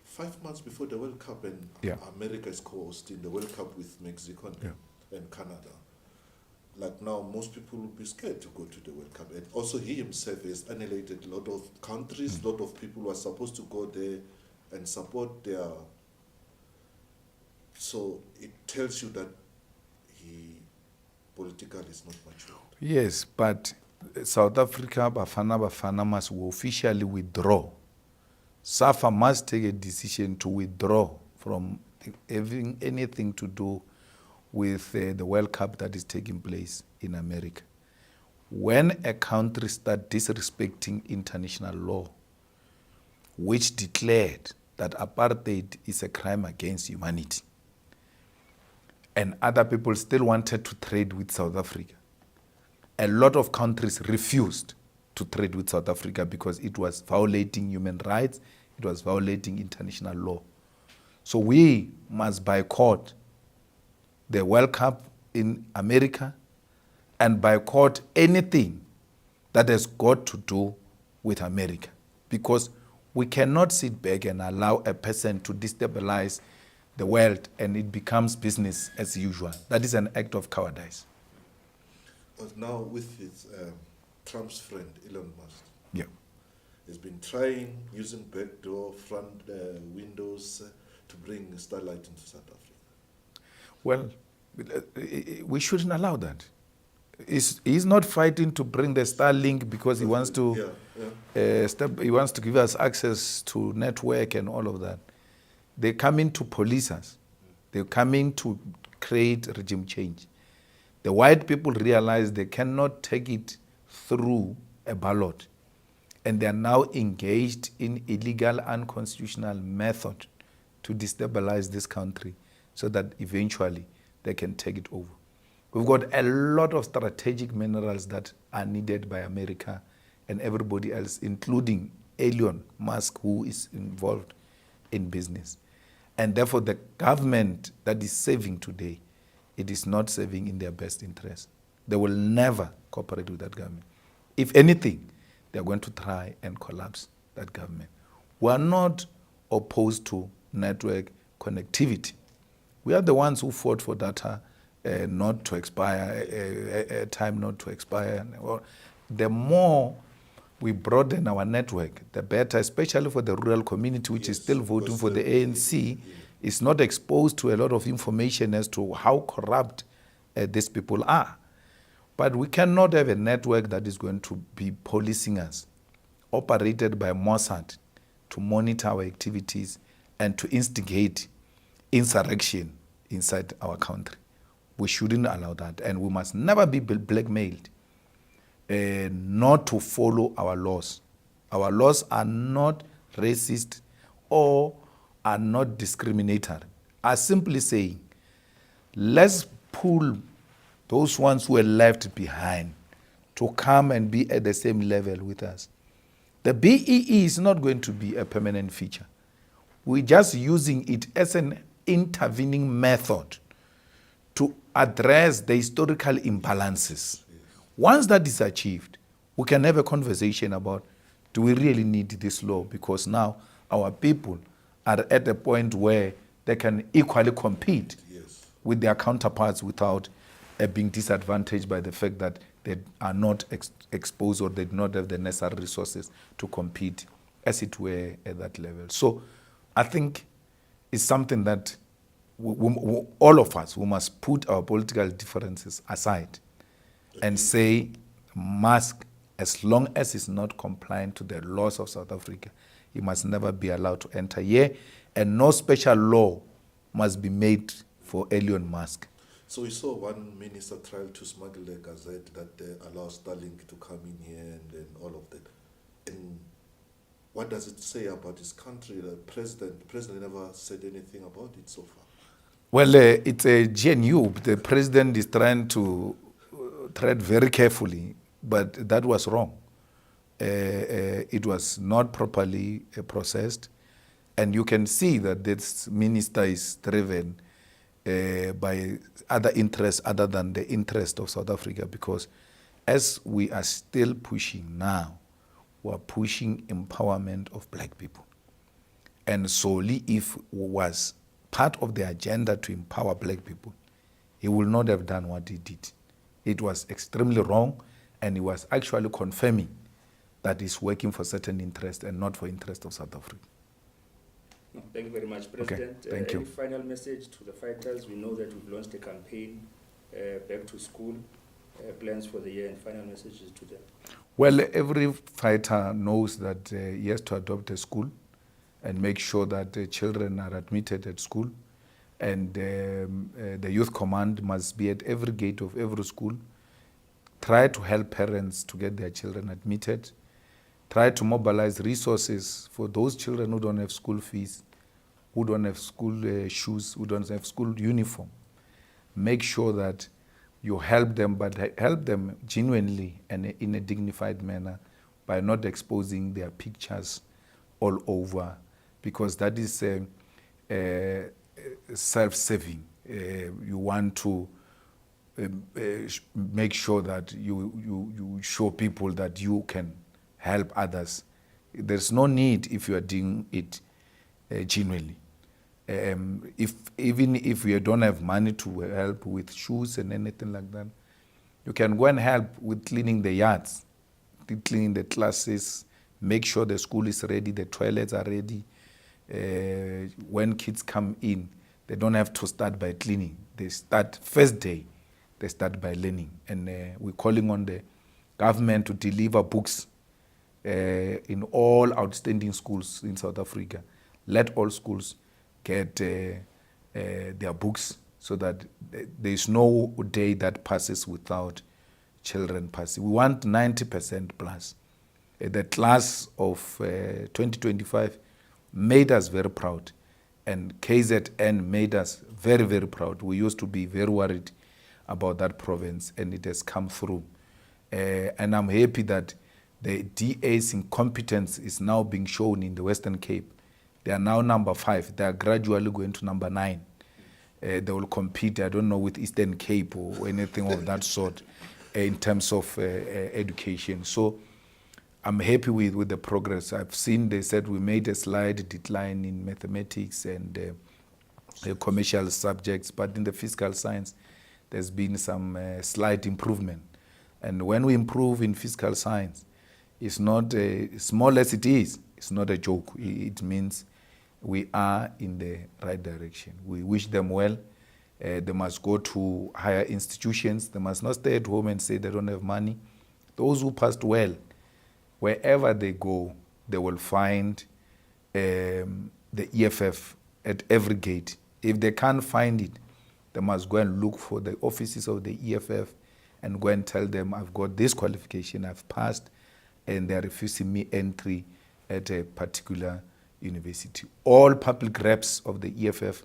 5 months before the World Cup and Yeah. America is co-hosting the World Cup with Mexico and Canada. Like now, most people will be scared to go to the World Cup. And also he himself has annihilated a lot of countries, a lot of people who are supposed to go there and support their... So it tells you that he politically is not mature. Yes, but South Africa, Bafana must officially withdraw. SAFA must take a decision to withdraw from having anything to do with the World Cup that is taking place in America. When a country starts disrespecting international law, which declared that apartheid is a crime against humanity, and other people still wanted to trade with South Africa, a lot of countries refused to trade with South Africa because it was violating human rights, it was violating international law. So we must boycott the World Cup in America and boycott anything that has got to do with America, because we cannot sit back and allow a person to destabilize the world and it becomes business as usual. That is an act of cowardice. But now with his, Trump's friend, Elon Musk, Yeah. has been trying, using backdoor, front windows to bring Starlight into South Africa. Well, we shouldn't allow that. He's not fighting to bring the Starlink because he wants to he wants to give us access to network and all of that. They're coming to police us. They're coming to create regime change. The white people realize they cannot take it through a ballot, and they are now engaged in illegal, unconstitutional method to destabilize this country so that eventually they can take it over. We've got a lot of strategic minerals that are needed by America and everybody else, including Elon Musk, who is involved in business. And therefore, the government that is saving today, it is not saving in their best interest. They will never cooperate with that government. If anything, they're going to try and collapse that government. We are not opposed to network connectivity. We are the ones who fought for data not to expire, time not to expire. The more we broaden our network, the better, especially for the rural community, which is still voting for the ANC, is not exposed to a lot of information as to how corrupt these people are. But we cannot have a network that is going to be policing us, operated by Mossad to monitor our activities and to instigate insurrection inside our country. We shouldn't allow that, and we must never be blackmailed not to follow our laws. Our laws are not racist or are not discriminatory. Are simply saying, let's pull those ones who were left behind to come and be at the same level with us. The BEE is not going to be a permanent feature. We're just using it as an intervening method to address the historical imbalances. Once that is achieved, we can have a conversation about, do we really need this law? Because now our people are at a point where they can equally compete with their counterparts without being disadvantaged by the fact that they are not exposed or they do not have the necessary resources to compete, as it were, at that level. So I think it's something that all of us, we must put our political differences aside and say, Musk, as long as it's not compliant to the laws of South Africa, he must never be allowed to enter here, and no special law must be made for Elon Musk. So we saw one minister trying to smuggle a gazette that allows Starlink to come in here and then all of that. And what does it say about this country? The president never said anything about it so far. Well, it's a GNU. The president is trying to tread very carefully, but that was wrong. It was not properly processed, and you can see that this minister is driven by other interests other than the interest of South Africa, because as we are still pushing now, we are pushing empowerment of black people. And solely if was part of the agenda to empower black people, he would not have done what he did. It was extremely wrong, and he was actually confirming that he's working for certain interests and not for interest of South Africa. Thank you very much, President. Okay, thank you. Any final message to the fighters? We know that we've launched a campaign, back to school, plans for the year, and final messages to them. Well, every fighter knows that he has to adopt a school and make sure that the children are admitted at school. And the youth command must be at every gate of every school. Try to help parents to get their children admitted. Try to mobilize resources for those children who don't have school fees, who don't have school shoes, who don't have school uniform. Make sure that you help them, but help them genuinely and in a dignified manner by not exposing their pictures all over, because that is self-serving. You want to make sure that you show people that you can help others. There's no need if you are doing it genuinely. Even if you don't have money to help with shoes and anything like that, you can go and help with cleaning the yards, cleaning the classes, make sure the school is ready, the toilets are ready. When kids come in, they don't have to start by cleaning. They start first day, they start by learning. And we're calling on the government to deliver books in all outstanding schools in South Africa. Let all schools get their books so that there is no day that passes without children passing. We want 90% plus. The class of 2025 made us very proud, and KZN made us very, very proud. We used to be very worried about that province, and it has come through. And I'm happy that the DA's incompetence is now being shown in the Western Cape. They are now number 5. They are gradually going to number 9. They will compete, I don't know, with Eastern Cape or anything of that sort in terms of education. So I'm happy with the progress. I've seen, they said we made a slight decline in mathematics and commercial subjects, but in the physical science, there's been some slight improvement. And when we improve in physical science, it's not, small as it is, it's not a joke. It means we are in the right direction. We wish them well. They must go to higher institutions. They must not stay at home and say they don't have money. Those who passed well, wherever they go, they will find the EFF at every gate. If they can't find it, they must go and look for the offices of the EFF and go and tell them, I've got this qualification, I've passed, and they're refusing me entry at a particular university. All public reps of the EFF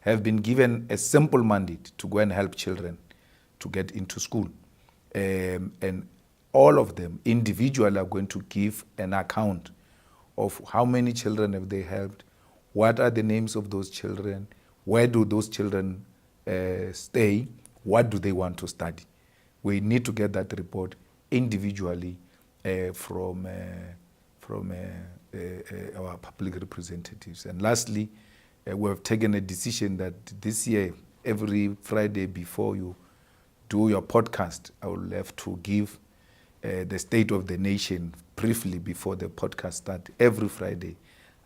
have been given a simple mandate to go and help children to get into school. And all of them individually are going to give an account of how many children have they helped, what are the names of those children, where do those children stay, what do they want to study. We need to get that report individually from our public representatives. And lastly, we have taken a decision that this year, every Friday before you do your podcast, I will have to give the state of the nation briefly before the podcast starts. Every Friday,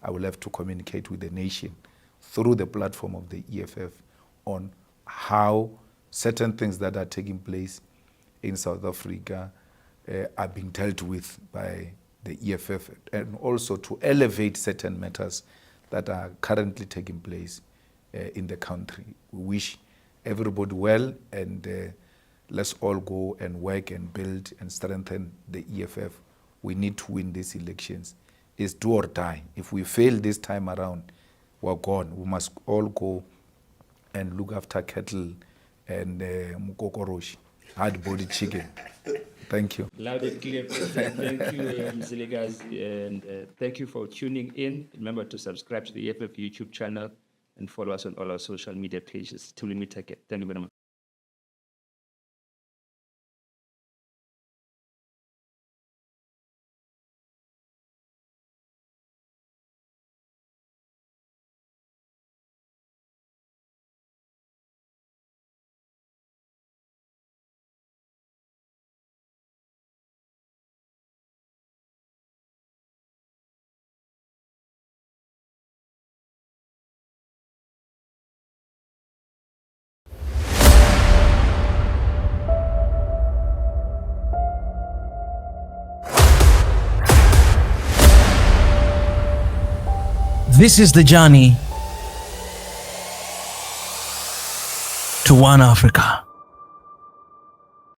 I will have to communicate with the nation through the platform of the EFF on how certain things that are taking place in South Africa are being dealt with by the EFF, and also to elevate certain matters that are currently taking place in the country. We wish everybody well, and let's all go and work and build and strengthen the EFF. We need to win these elections. It's do or die. If we fail this time around, we're gone. We must all go and look after cattle and mukokoroshi, hard-bodied chicken. Thank you. Loud and clear. Thank you, Mzilikazi, and thank you for tuning in. Remember to subscribe to the EFF YouTube channel and follow us on all our social media pages. Till we meet again. Thank you very much. This is the journey to One Africa.